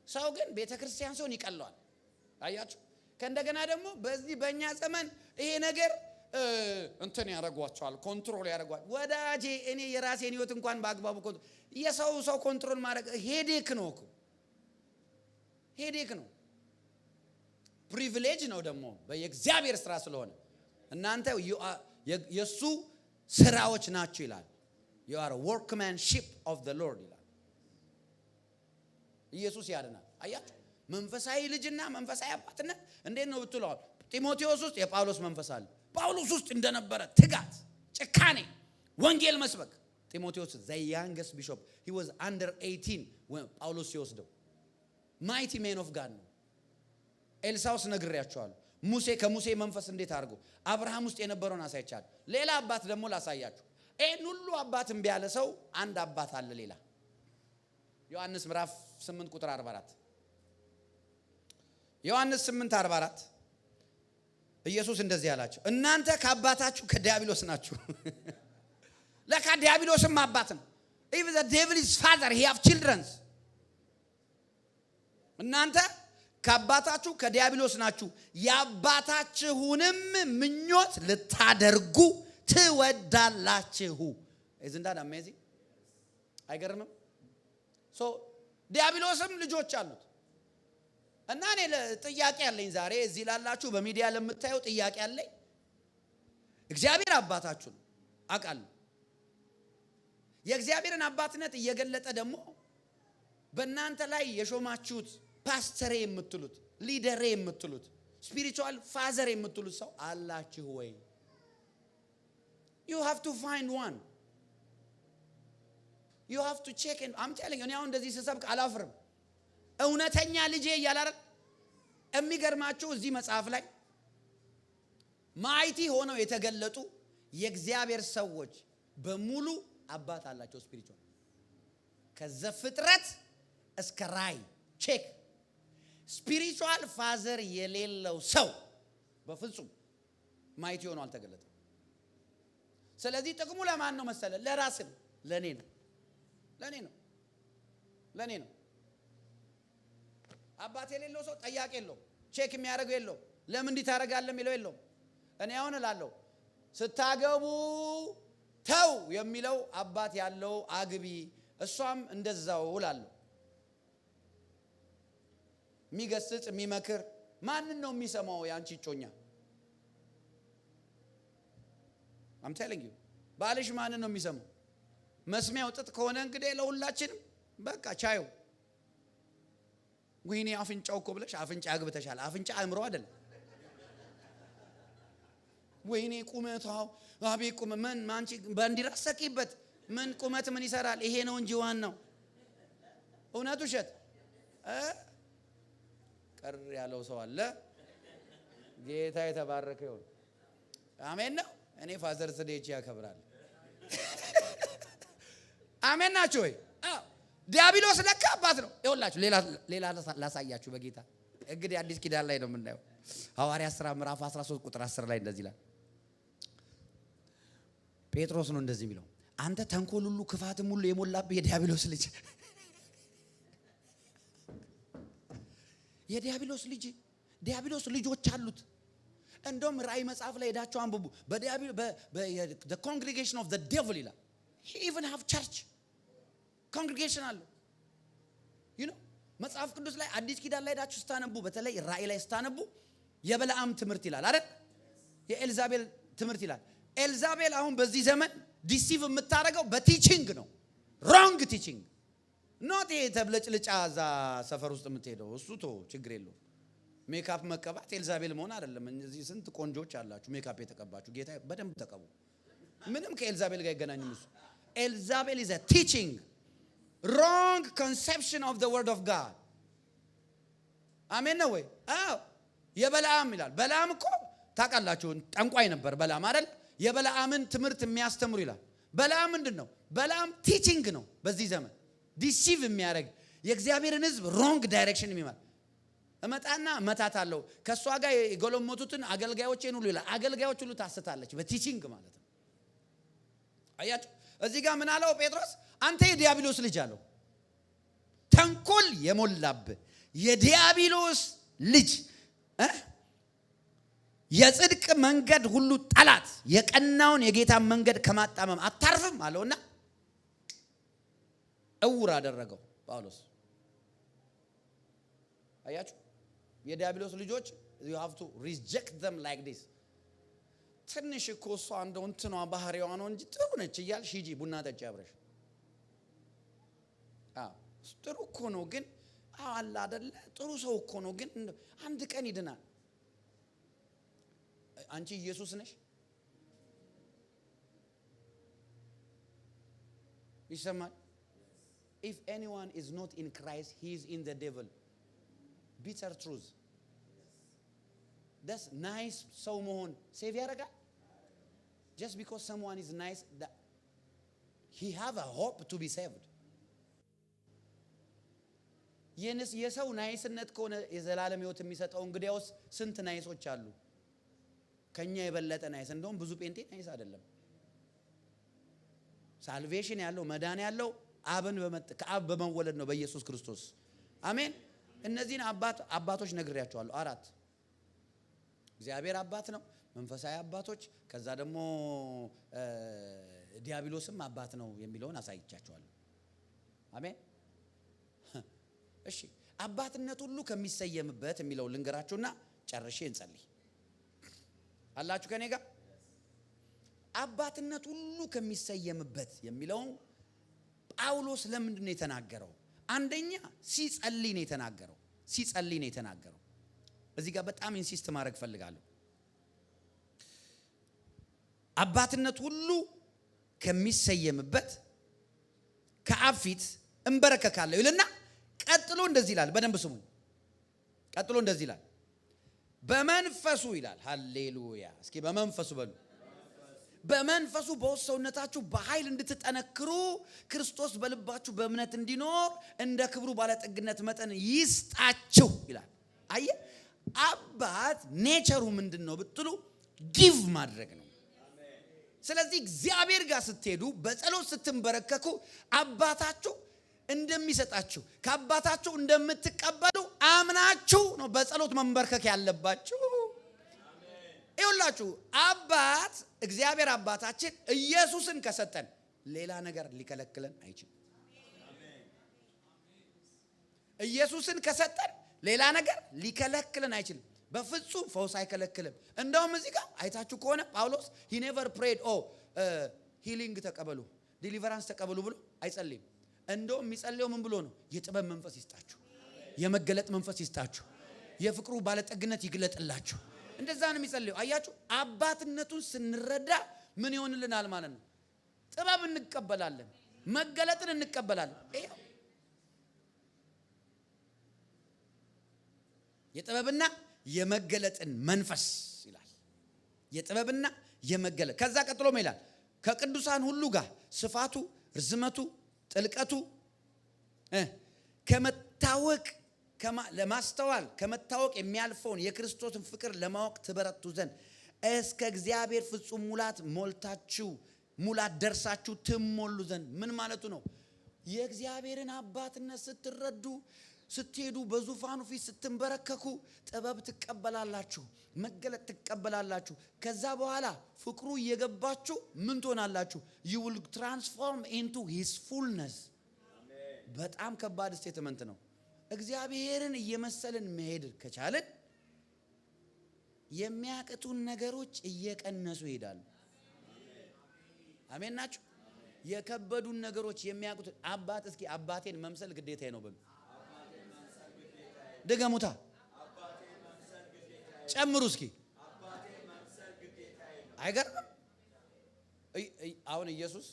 ሰው ግን ቤተክርስቲያን ሰውን ይቀለዋል። አያችሁ። ከእንደገና ደግሞ በዚህ በእኛ ዘመን ይሄ ነገር እንትን ያደርጓቸዋል፣ ኮንትሮል ያደርጓል። ወዳጄ እኔ የራሴን ህይወት እንኳን በአግባቡ የሰው ኮንትሮል ማድረግ ሄዴክ ነው እኮ ሄዴክ ነው። ፕሪቪሌጅ ነው ደግሞ በእግዚአብሔር ስራ ስለሆነ እናንተ የሱ ስራዎች ናችሁ ይላል። you are a workmanship of the Lord ይላል። ኢየሱስ ያድናል። አያችሁ። መንፈሳዊ ልጅና መንፈሳዊ አባትነት እንዴት ነው ብትሉ ጢሞቴዎስ ውስጥ የጳውሎስ መንፈስ አለ። ጳውሎስ ውስጥ እንደነበረ ትጋት፣ ጭካኔ፣ ወንጌል መስበክ ጢሞቴዎስ the youngest bishop he was under 18 when ጳውሎስ ሲወስደው mighty man of God ነው። ኤልሳውስ ነግሬያቸዋለሁ። ሙሴ ከሙሴ መንፈስ እንዴት አድርጎ አብርሃም ውስጥ የነበረውን አሳይቻለሁ። ሌላ አባት ደግሞ ላሳያችሁ። ይሄን ሁሉ አባት እምቢ ያለ ሰው አንድ አባት አለ ሌላ። ዮሐንስ ምዕራፍ 8 ቁጥር 44 ዮሐንስ 8:44 ኢየሱስ እንደዚህ አላቸው፣ እናንተ ከአባታችሁ ከዲያብሎስ ናችሁ። ለካ ዲያብሎስም አባት ነው። if the devil is father he have children። እናንተ ከአባታችሁ ከዲያብሎስ ናችሁ፣ የአባታችሁንም ምኞት ልታደርጉ ትወዳላችሁ። isn't that amazing? አይገርምም? so ዲያብሎስም ልጆች አሉት። እና እኔ ጥያቄ አለኝ ዛሬ እዚህ ላላችሁ በሚዲያ ለምታዩ ጥያቄ አለኝ። እግዚአብሔር አባታችሁ ነው አውቃለሁ። የእግዚአብሔርን አባትነት እየገለጠ ደግሞ በእናንተ ላይ የሾማችሁት ፓስተር የምትሉት ሊደር የምትሉት ስፒሪቹዋል ፋዘር የምትሉት ሰው አላችሁ ወይ? you have to find one. you have to check and I'm telling you አሁን እንደዚህ ስሰብክ አላፍርም። እውነተኛ ልጄ እያላረ የሚገርማችሁ እዚህ መጽሐፍ ላይ ማይቲ ሆነው የተገለጡ የእግዚአብሔር ሰዎች በሙሉ አባት አላቸው ስፒሪቹዋል። ከዘፍጥረት እስከ ራእይ ቼክ። ስፒሪቹዋል ፋዘር የሌለው ሰው በፍጹም ማይቲ ሆኖ አልተገለጠም። ስለዚህ ጥቅሙ ለማን ነው መሰለ? ለራስ ነው፣ ለኔ ነው፣ ለኔ ነው። አባት የሌለው ሰው ጠያቂ የለው፣ ቼክ የሚያደርገው የለው፣ ለምን እንዲህ ታደርጋለህ የሚለው የለው። እኔ አሁን እላለሁ ስታገቡ ተው የሚለው አባት ያለው አግቢ፣ እሷም እንደዛው እላለሁ። የሚገስጽ የሚመክር ማንን ነው የሚሰማው? ያንቺ ጮኛ I'm telling you ባልሽ ማንን ነው የሚሰማው? መስሚያው ጥጥ ከሆነ እንግዲህ ለሁላችንም በቃ ቻዩ። ወይኔ አፍንጫው እኮ ብለሽ አፍንጫ አግብተሻል። አፍንጫ አእምሮ አይደለም። ወይኔ ቁመታው አቤት ቁመት ምን ማንቺ ባንዲራ ሰቂበት ምን ቁመት ምን ይሰራል? ይሄ ነው እንጂ ዋናው እውነቱ ሸት ቀር ያለው ሰው አለ። ጌታ የተባረከ ይሁን። አሜን ነው። እኔ ፋዘር ስዴች ያከብራል። አሜን ናችሁ ወይ? ዲያብሎስ ለካ አባት ነው። ይኸውላችሁ ሌላ ላሳያችሁ በጌታ እንግዲህ አዲስ ኪዳን ላይ ነው የምናየው። ሐዋርያት ሥራ ምዕራፍ 13 ቁጥር 10 ላይ እንደዚህ ይላል። ጴጥሮስ ነው እንደዚህ የሚለው፣ አንተ ተንኮል ሁሉ ክፋትም ሁሉ የሞላብህ የዲያብሎስ ልጅ። የዲያብሎስ ልጅ ዲያብሎስ ልጆች አሉት። እንደውም ራእይ መጽሐፍ ላይ ሄዳችሁ አንብቡ። the congregation of the devil ይላል። he even have church congregation አለ። you know መጽሐፍ ቅዱስ ላይ አዲስ ኪዳን ላይ ሄዳችሁ ስታነቡ በተለይ ራእይ ላይ ስታነቡ የበለዓም ትምህርት ይላል አይደል? የኤልዛቤል ትምህርት ይላል። ኤልዛቤል አሁን በዚህ ዘመን ዲሲቭ የምታረገው በቲቺንግ ነው። ሮንግ ቲቺንግ ኖት የተብለጭልጫ ዛ ሰፈር ውስጥ የምትሄደው እሱ ችግር የለው። ሜካፕ መቀባት ኤልዛቤል መሆን አይደለም። እዚህ ስንት ቆንጆች አላችሁ ሜካፕ የተቀባችሁ። ጌታ በደንብ ተቀቡ። ምንም ከኤልዛቤል ጋር አይገናኝም እሱ። ኤልዛቤል is a teaching wrong conception of the word of God። አሜን ነው ወይ? አዎ የበለዓም ይላል። በለዓም እኮ ታውቃላችሁ ጠንቋይ ነበር በለዓም አይደል? የበለዓምን ትምህርት የሚያስተምሩ ይላል። በለዓም ምንድነው? በለዓም ቲቺንግ ነው። በዚህ ዘመን ዲሲቭ የሚያደርግ የእግዚአብሔርን ሕዝብ ሮንግ ዳይሬክሽን የሚመራ እመጣና መታታለው ከሷ ጋር የጎለሞቱትን አገልጋዮችን ሁሉ ይላል። አገልጋዮች ሁሉ ታስታለች በቲቺንግ ማለት ነው። አያችሁ እዚህ ጋር ምን አለው ጴጥሮስ? አንተ የዲያብሎስ ልጅ አለው። ተንኮል የሞላብህ የዲያብሎስ ልጅ የጽድቅ መንገድ ሁሉ ጠላት የቀናውን የጌታ መንገድ ከማጣመም አታርፍም አለውና እውር አደረገው ጳውሎስ። አያችሁ የዲያብሎስ ልጆች you have to reject them like this። ትንሽ እኮ እሷ እንደው እንትኗ ባህሪዋ ነው እንጂ ጥሩ ነች እያልሽ ሂጂ ቡና ጠጪ አብረሽ። ጥሩ እኮ ነው ግን አለ አይደለ? ጥሩ ሰው እኮ ነው ግን አንድ ቀን ይድናል። አንቺ ኢየሱስ ነሽ? ይሰማል? If anyone is not in Christ, he is in the devil. Bitter truth. That's nice ሰው መሆን ሴቭ ያደርጋል? Just because someone is nice, that he have a hope to be saved. የሰው ናይስነት ከሆነ የዘላለም ሕይወት የሚሰጠው እንግዲያውስ ስንት ናይሶች አሉ? ከኛ የበለጠ ናይስ። እንደውም ብዙ ጴንጤ ናይስ አይደለም። ሳልቬሽን ያለው መዳን ያለው ከአብ በመወለድ ነው በኢየሱስ ክርስቶስ። አሜን። እነዚህን አባቶች ነግሬያቸዋለሁ። 4 እግዚአብሔር አባት ነው፣ መንፈሳዊ አባቶች፣ ከዛ ደግሞ ዲያብሎስም አባት ነው የሚለውን አሳይቻቸዋለሁ። አሜን። እሺ አባትነት ሁሉ ከሚሰየምበት የሚለው ልንገራችሁና ጨርሼ እንጸልይ። አላችሁ ከኔ ጋር? አባትነት ሁሉ ከሚሰየምበት የሚለው ጳውሎስ ለምንድን ነው የተናገረው? አንደኛ ሲጸልይ ነው የተናገረው። እዚህ ጋር በጣም ኢንሲስት ማድረግ ፈልጋለሁ። አባትነት ሁሉ ከሚሰየምበት ከአብ ፊት እንበረከካለሁ ይልና ቀጥሎ እንደዚህ ይላል። በደንብ ስሙኝ። ቀጥሎ እንደዚህ ይላል፣ በመንፈሱ ይላል። ሃሌሉያ! እስኪ በመንፈሱ በሉ። በመንፈሱ በሰውነታችሁ በኃይል እንድትጠነክሩ ክርስቶስ በልባችሁ በእምነት እንዲኖር እንደ ክብሩ ባለጠግነት መጠን ይስጣችሁ ይላል። አየ አባት ኔቸሩ ምንድነው ብትሉ ጊቭ ማድረግ ነው። ስለዚህ እግዚአብሔር ጋር ስትሄዱ በጸሎት ስትንበረከኩ አባታችሁ እንደሚሰጣችሁ ከአባታችሁ እንደምትቀበሉ አምናችሁ ነው በጸሎት መንበርከክ ያለባችሁ። ይኸውላችሁ አባት እግዚአብሔር አባታችን ኢየሱስን ከሰጠን ሌላ ነገር ሊከለክለን አይችልም። ኢየሱስን ከሰጠን ሌላ ነገር ሊከለክለን አይችልም። በፍጹም ፈውስ አይከለክልም። እንደውም እዚህ ጋር አይታችሁ ከሆነ ጳውሎስ he never prayed ሂሊንግ ተቀበሉ ዲሊቨራንስ ተቀበሉ ብሎ አይጸልይም። እንደውም የሚጸልየው ምን ብሎ ነው? የጥበብ መንፈስ ይስጣችሁ፣ የመገለጥ መንፈስ ይስጣችሁ፣ የፍቅሩ ባለጠግነት ይግለጥላችሁ። እንደዛ ነው የሚጸልየው። አያችሁ አባትነቱን ስንረዳ ምን ይሆንልናል ማለት ነው? ጥበብ እንቀበላለን፣ መገለጥን እንቀበላለን። የጥበብና የመገለጥን መንፈስ ይላል። የጥበብና የመገለጥ ከዛ ቀጥሎ ምን ይላል? ከቅዱሳን ሁሉ ጋር ስፋቱ፣ ርዝመቱ፣ ጥልቀቱ ለማስተዋል ከመታወቅ የሚያልፈውን የክርስቶስን ፍቅር ለማወቅ ትበረቱ ዘንድ እስከ እግዚአብሔር ፍጹም ሙላት ደርሳችሁ ትሞሉ ዘንድ። ምን ማለቱ ነው? የእግዚአብሔርን አባትነት ስትረዱ ስትሄዱ በዙፋኑ ፊት ስትንበረከኩ ጥበብ ትቀበላላችሁ፣ መገለጥ ትቀበላላችሁ። ከዛ በኋላ ፍቅሩ እየገባችሁ ምን ትሆናላችሁ? you will transform into his fullness። በጣም ከባድ ስቴትመንት ነው። እግዚአብሔርን እየመሰልን መሄድ ከቻልን የሚያቅቱን ነገሮች እየቀነሱ ይሄዳሉ። አሜን ናችሁ? የከበዱን ነገሮች የሚያቅቱ እስኪ አባቴን መምሰል ግዴታዬ ነው በሉ። ደገሙታ ጨምሩ እስኪ። አይገርምም? አሁን ኢየሱስ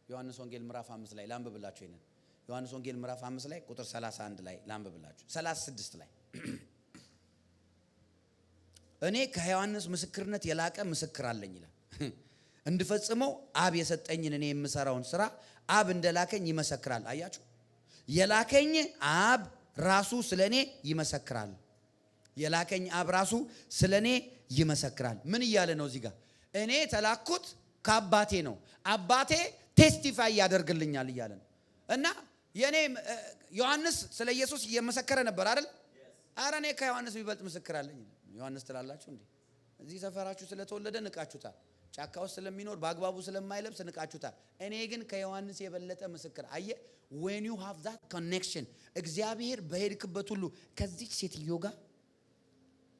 ዮሐንስ ወንጌል ምዕራፍ 5 ላይ ላንብብላችሁ። ይሄንን ዮሐንስ ወንጌል ምዕራፍ 5 ላይ ቁጥር 31 ላይ ላንብብላችሁ። 36 ላይ እኔ ከዮሐንስ ምስክርነት የላቀ ምስክር አለኝ ይላል። እንድፈጽመው አብ የሰጠኝን እኔ የምሰራውን ስራ አብ እንደላከኝ ይመሰክራል። አያችሁ? የላከኝ አብ ራሱ ስለኔ ይመሰክራል። የላከኝ አብ ራሱ ስለኔ ይመሰክራል። ምን እያለ ነው እዚህ ጋር? እኔ ተላኩት ከአባቴ ነው፣ አባቴ ቴስቲፋይ ያደርግልኛል እያለ ነው። እና የኔ ዮሐንስ ስለ ኢየሱስ እየመሰከረ ነበር አይደል? አረ እኔ ከዮሐንስ የሚበልጥ ምስክር አለኝ። ዮሐንስ ትላላችሁ እንዴ? እዚህ ሰፈራችሁ ስለተወለደ ንቃችሁታል። ጫካ ውስጥ ስለሚኖር በአግባቡ ስለማይለብስ ንቃችሁታል። እኔ ግን ከዮሐንስ የበለጠ ምስክር። አየ when you have that connection እግዚአብሔር በሄድክበት ሁሉ ከዚህ ሴትዮ ጋር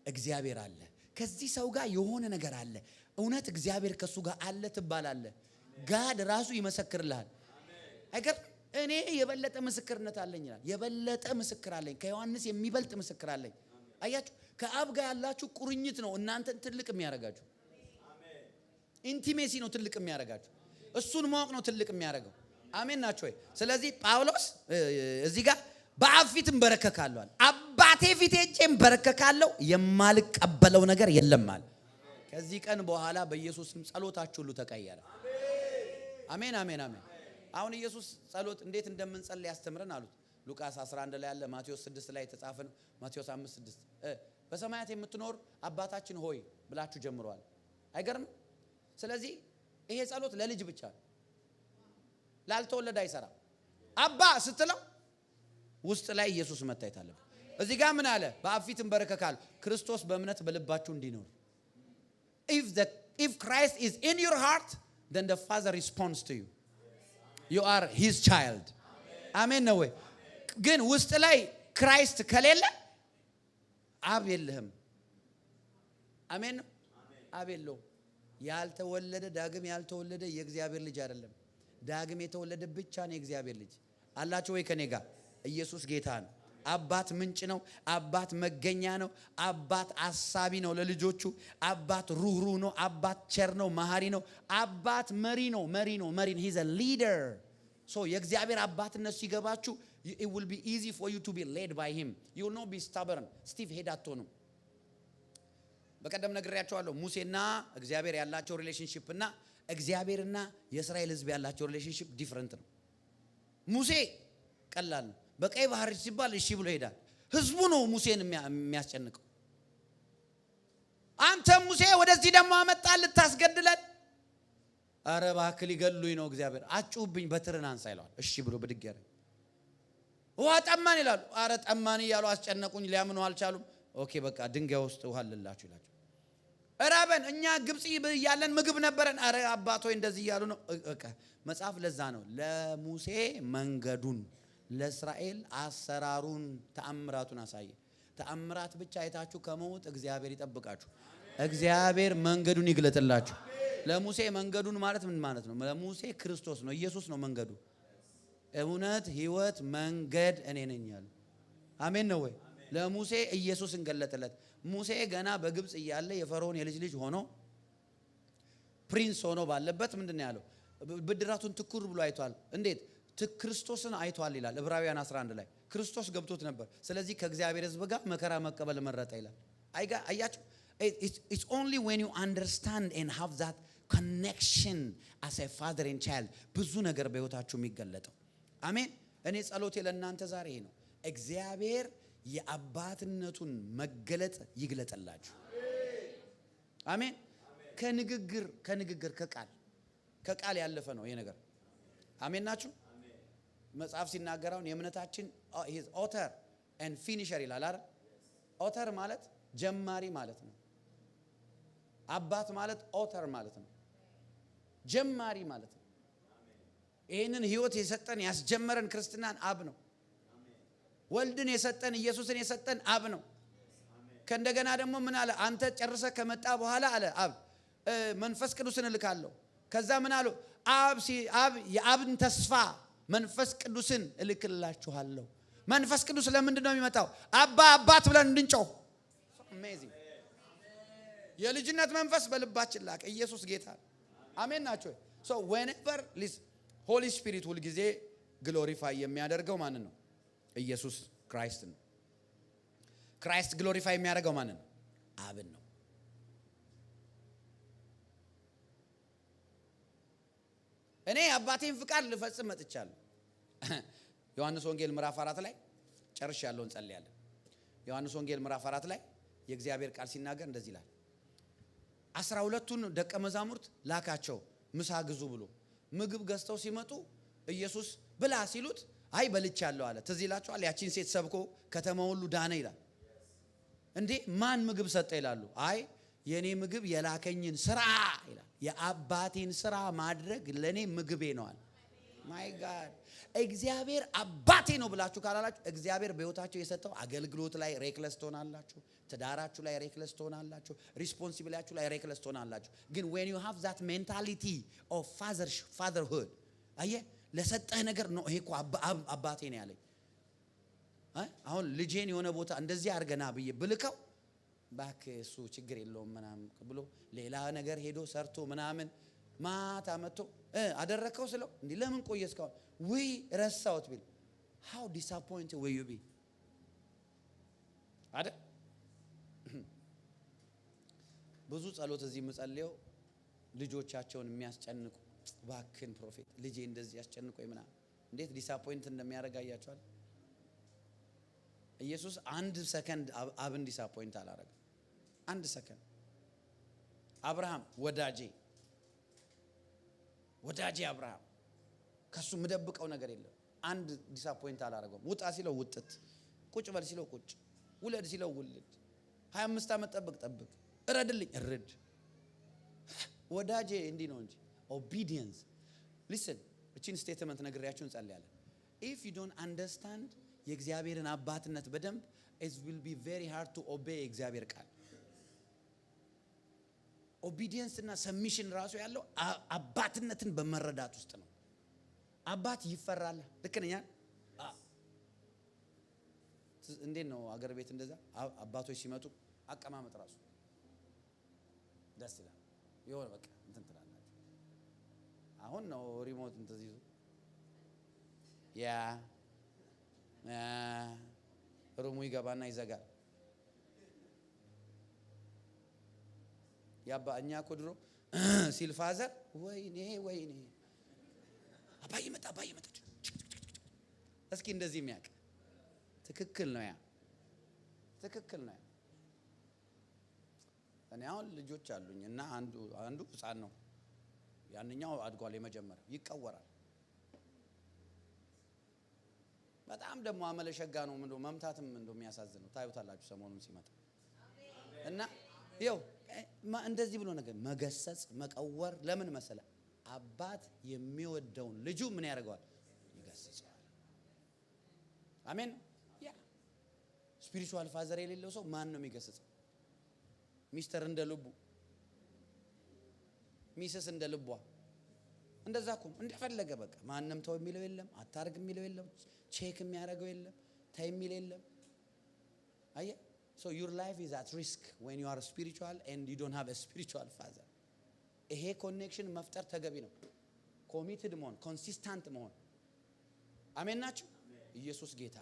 እግዚአብሔር አለ፣ ከዚህ ሰው ጋር የሆነ ነገር አለ፣ እውነት እግዚአብሔር ከሱ ጋር አለ ትባላለህ። ጋድ ራሱ ይመሰክርልሃል። አይገር እኔ የበለጠ ምስክርነት አለኝ ይላል። የበለጠ ምስክር አለኝ፣ ከዮሐንስ የሚበልጥ ምስክር አለኝ። አያችሁ ከአብ ጋር ያላችሁ ቁርኝት ነው እናንተን ትልቅ የሚያረጋችሁ። ኢንቲሜሲ ነው ትልቅ የሚያረጋችሁ። እሱን ማወቅ ነው ትልቅ የሚያረጋው። አሜን ናችሁ ወይ? ስለዚህ ጳውሎስ እዚህ ጋር በአብ ፊት እንበረከካለሁ አለ። አባቴ ፊት ሄጄ እንበረከካለሁ የማልቀበለው ነገር የለም አለ። ከዚህ ቀን በኋላ በኢየሱስም ጸሎታችሁ ሁሉ ተቀየረ። አሜን አሜን አሜን። አሁን ኢየሱስ ጸሎት እንዴት እንደምንጸልይ ያስተምረን አሉት። ሉቃስ 11 ላይ ያለ ማቴዎስ 6 ላይ የተጻፈ ነው። ማቴዎስ 5:6 በሰማያት የምትኖር አባታችን ሆይ ብላችሁ ጀምሯል። አይገርም? ስለዚህ ይሄ ጸሎት ለልጅ ብቻ ነው፣ ላልተወለደ አይሰራም። አባ ስትለው ውስጥ ላይ ኢየሱስ መታየት አለበት። እዚህ ጋር ምን አለ? በአብ ፊት እንበረከካለሁ ክርስቶስ በእምነት በልባችሁ እንዲኖር። if Christ is in your heart then the Father responds to you. You are his child. አሜን ነው ወይ? ግን ውስጥ ላይ ክራይስት ከሌለ አብ የለህም። አሜን ነው። አብ የለው። ያልተወለደ ዳግም ያልተወለደ የእግዚአብሔር ልጅ አይደለም። ዳግም የተወለደ ብቻ ነው የእግዚአብሔር ልጅ። አላችሁ ወይ ከኔ ጋር? ኢየሱስ ጌታ ነው። አባት ምንጭ ነው። አባት መገኛ ነው። አባት አሳቢ ነው ለልጆቹ። አባት ሩህሩህ ነው። አባት ቸር ነው፣ መሐሪ ነው። አባት መሪ ነው። he's a leader. so የእግዚአብሔር አባትነት ሲገባችሁ it will be easy for you to be led by him. you will not be stubborn. ስቲቭ ሄድ አትሆኑም። በቀደም ነግሬያቸዋለሁ። ሙሴና እግዚአብሔር ያላቸው ሪሌሽንሺፕ እና እግዚአብሔርና የእስራኤል ሕዝብ ያላቸው ሪሌሽንሺፕ ዲፈረንት ነው። ሙሴ ቀላል ነው። በቀይ ባህር ሲባል እሺ ብሎ ሄዳል። ሕዝቡ ነው ሙሴን የሚያስጨንቀው። አንተ ሙሴ ወደዚህ ደግሞ አመጣል ልታስገድለን። አረ እባክህ ሊገሉኝ ነው እግዚአብሔር። አጩብኝ በትርን አንሳ ይላል። እሺ ብሎ ብድግ ያለ ውሃ ጠማን ይላሉ። አረ ጠማን እያሉ አስጨነቁኝ፣ ሊያምኑ አልቻሉም። ኦኬ በቃ ድንጋይ ውስጥ ውሃ ልላችሁ ይላችሁ። እራበን እኛ ግብጽ ያለን ምግብ ነበረን። አረ አባቶ እንደዚህ እያሉ ነው። በቃ መጽሐፍ ለዛ ነው ለሙሴ መንገዱን ለእስራኤል አሰራሩን ተአምራቱን አሳየ። ተአምራት ብቻ አይታችሁ ከመውጥ እግዚአብሔር ይጠብቃችሁ። እግዚአብሔር መንገዱን ይግለጥላችሁ። ለሙሴ መንገዱን ማለት ምን ማለት ነው? ለሙሴ ክርስቶስ ነው፣ ኢየሱስ ነው መንገዱ። እውነት ሕይወት መንገድ እኔ ነኝ ያለ። አሜን ነው ወይ? ለሙሴ ኢየሱስን ገለጠለት። ሙሴ ገና በግብጽ እያለ የፈርዖን የልጅ ልጅ ሆኖ ፕሪንስ ሆኖ ባለበት ምንድነው ያለው? ብድራቱን ትኩር ብሎ አይቷል። እንዴት? ክርስቶስን አይቷል ይላል ዕብራውያን 11 ላይ። ክርስቶስ ገብቶት ነበር። ስለዚህ ከእግዚአብሔር ሕዝብ ጋር መከራ መቀበል መረጠ ይላል። አያችሁ? It's only when you understand and have that connection as a father and child ብዙ ነገር በህይወታችሁ የሚገለጠው። አሜን። እኔ ጸሎቴ ለእናንተ ዛሬ ይሄ ነው። እግዚአብሔር የአባትነቱን መገለጥ ይግለጥላችሁ። አሜን። ከንግግር ከቃል ያለፈ ነው ይሄ ነገር። አሜን ናችሁ? መጽሐፍ ሲናገራውን የእምነታችን author and finisher ይላል አይደል? author ማለት ጀማሪ ማለት ነው። አባት ማለት author ማለት ነው። ጀማሪ ማለት ነው። ይሄንን ህይወት የሰጠን ያስጀመረን ክርስትናን አብ ነው። ወልድን የሰጠን ኢየሱስን የሰጠን አብ ነው። ከእንደገና ደግሞ ምን አለ? አንተ ጨርሰ ከመጣ በኋላ አለ አብ መንፈስ ቅዱስን እልካለሁ። ከዛ ምን አለ? አብ የአብን ተስፋ መንፈስ ቅዱስን እልክላችኋለሁ። መንፈስ ቅዱስ ለምንድን ነው የሚመጣው? አባት ብለን እንድንጮህ። አሜዚንግ። የልጅነት መንፈስ በልባችን ላከ። ኢየሱስ ጌታ። አሜን ናችሁ? so whenever holy spirit ሁሉ ጊዜ ግሎሪፋይ የሚያደርገው ማንን ነው? ኢየሱስ ክራይስት ነው። ክራይስት ግሎሪፋይ የሚያደርገው ማንን ነው? አብን ነው። እኔ አባቴን ፍቃድ ልፈጽም መጥቻለሁ። ዮሐንስ ወንጌል ምዕራፍ 4 ላይ ጨርሻለሁ። እንጸልያለን። ዮሐንስ ወንጌል ምዕራፍ 4 ላይ የእግዚአብሔር ቃል ሲናገር እንደዚህ ይላል። 12ቱን ደቀ መዛሙርት ላካቸው ምሳ ግዙ ብሎ። ምግብ ገዝተው ሲመጡ ኢየሱስ ብላ ሲሉት አይ በልቻለሁ አለ። ትዝ ይላችኋል? ያቺን ሴት ሰብኮ ከተማው ሁሉ ዳነ ይላል። እንዴ ማን ምግብ ሰጠ ይላሉ። አይ የኔ ምግብ የላከኝን ስራ ይላል። የአባቴን ስራ ማድረግ ለኔ ምግቤ ነው አለ። ማይ ጋድ። እግዚአብሔር አባቴ ነው ብላችሁ ካላላችሁ እግዚአብሔር በህይወታችሁ የሰጠው አገልግሎት ላይ ሬክለስ ትሆናላችሁ። ትዳራችሁ ላይ ሬክለስ ትሆናላችሁ። ሪስፖንሲቢሊቲያችሁ ላይ ሬክለስ ትሆናላችሁ። ግን when you have that mentality of fatherhood አየ ለሰጠህ ነገር ነው። ይሄ እኮ አባቴ ነው ያለኝ። አሁን ልጄን የሆነ ቦታ እንደዚህ አድርገና ብዬ ብልከው እባክህ እሱ ችግር የለውም ምናምን ብሎ ሌላ ነገር ሄዶ ሰርቶ ምናምን ማታ መጥቶ አደረከው ስለው እንዴ ለምን ቆየ እስካሁን ወይ ረሳሁት ቢል how disappointed will you be አይደል? ብዙ ጸሎት እዚህ የምጸልየው ልጆቻቸውን የሚያስጨንቁ እባክህን ፕሮፌት ልጄ እንደዚህ ያስጨንቆኝ ምናምን እንዴት ዲሳፖይንት እንደሚያደርግ አያችኋል? ኢየሱስ አንድ ሰከንድ አብን ዲሳፖይንት አላረገም። አንድ ሰከንድ አብርሃም ወዳጄ አብርሃም ከሱ ምደብቀው ነገር የለም። አንድ ዲሳፖይንት አላረገውም። ውጣ ሲለው ውጥት፣ ቁጭ በል ሲለው ቁጭ፣ ውለድ ሲለው ውልድ፣ 25 ዓመት ጠብቅ፣ እረድልኝ እርድ። ወዳጄ እንዲህ ነው እንጂ ኦቢዲየንስ ሊስን እቺን ስቴትመንት ነግሬያችሁ እንጸልያለን። if you don't understand የእግዚአብሔርን አባትነት በደንብ it will be very hard to obey እግዚአብሔር ቃል። ኦቢዲየንስ እና ሰሚሽን ራሱ ያለው አባትነትን በመረዳት ውስጥ ነው። አባት ይፈራል። ልክ ነኝ አይደል? እንዴት ነው አገር ቤት እንደዛ አባቶች ሲመጡ አቀማመጥ ራሱ ደስ ይላል። የሆነ በቃ እንትን ትላላችሁ። አሁን ነው ሪሞት እንትን ይዞ ያ ሩሙ ይገባና ይዘጋል። ያባ እኛ እኮ ድሮ ሲል ፋዘር ወይኔ አባዬ መጣ እስኪ እንደዚህ የሚያውቅ ትክክል ነው። ያ ትክክል ነው። እኔ አሁን ልጆች አሉኝ እና አንዱ ሕፃን ነው፣ ያንኛው አድጓል። የመጀመሪያው ይቀወራል። በጣም ደግሞ አመለሸጋ ነው። ምንድነው መምታትም እንደው የሚያሳዝነው ታዩታላችሁ ሰሞኑን ሲመጣ እና ይኸው እንደዚህ ብሎ ነገር መገሰጽ መቀወር ለምን መሰለ? አባት የሚወደውን ልጁ ምን ያደርገዋል? ይገስጸዋል። አሜን። ያ ስፒሪቹዋል ፋዘር የሌለው ሰው ማን ነው የሚገስጸው? ሚስተር እንደ ልቡ፣ ሚስስ እንደ ልቧ። እንደዛ እኮ እንደፈለገ በቃ ማንንም ተው የሚለው የለም፣ አታርግ የሚለው የለም፣ ቼክ የሚያደርገው የለም፣ ታይ የሚል የለም። አየህ so your life is at risk when you are spiritual and you don't have a spiritual father. ይሄ ኮኔክሽን መፍጠር ተገቢ ነው። ኮሚትድ መሆን፣ ኮንሲስታንት መሆን። አሜን ናችሁ? ኢየሱስ ጌታ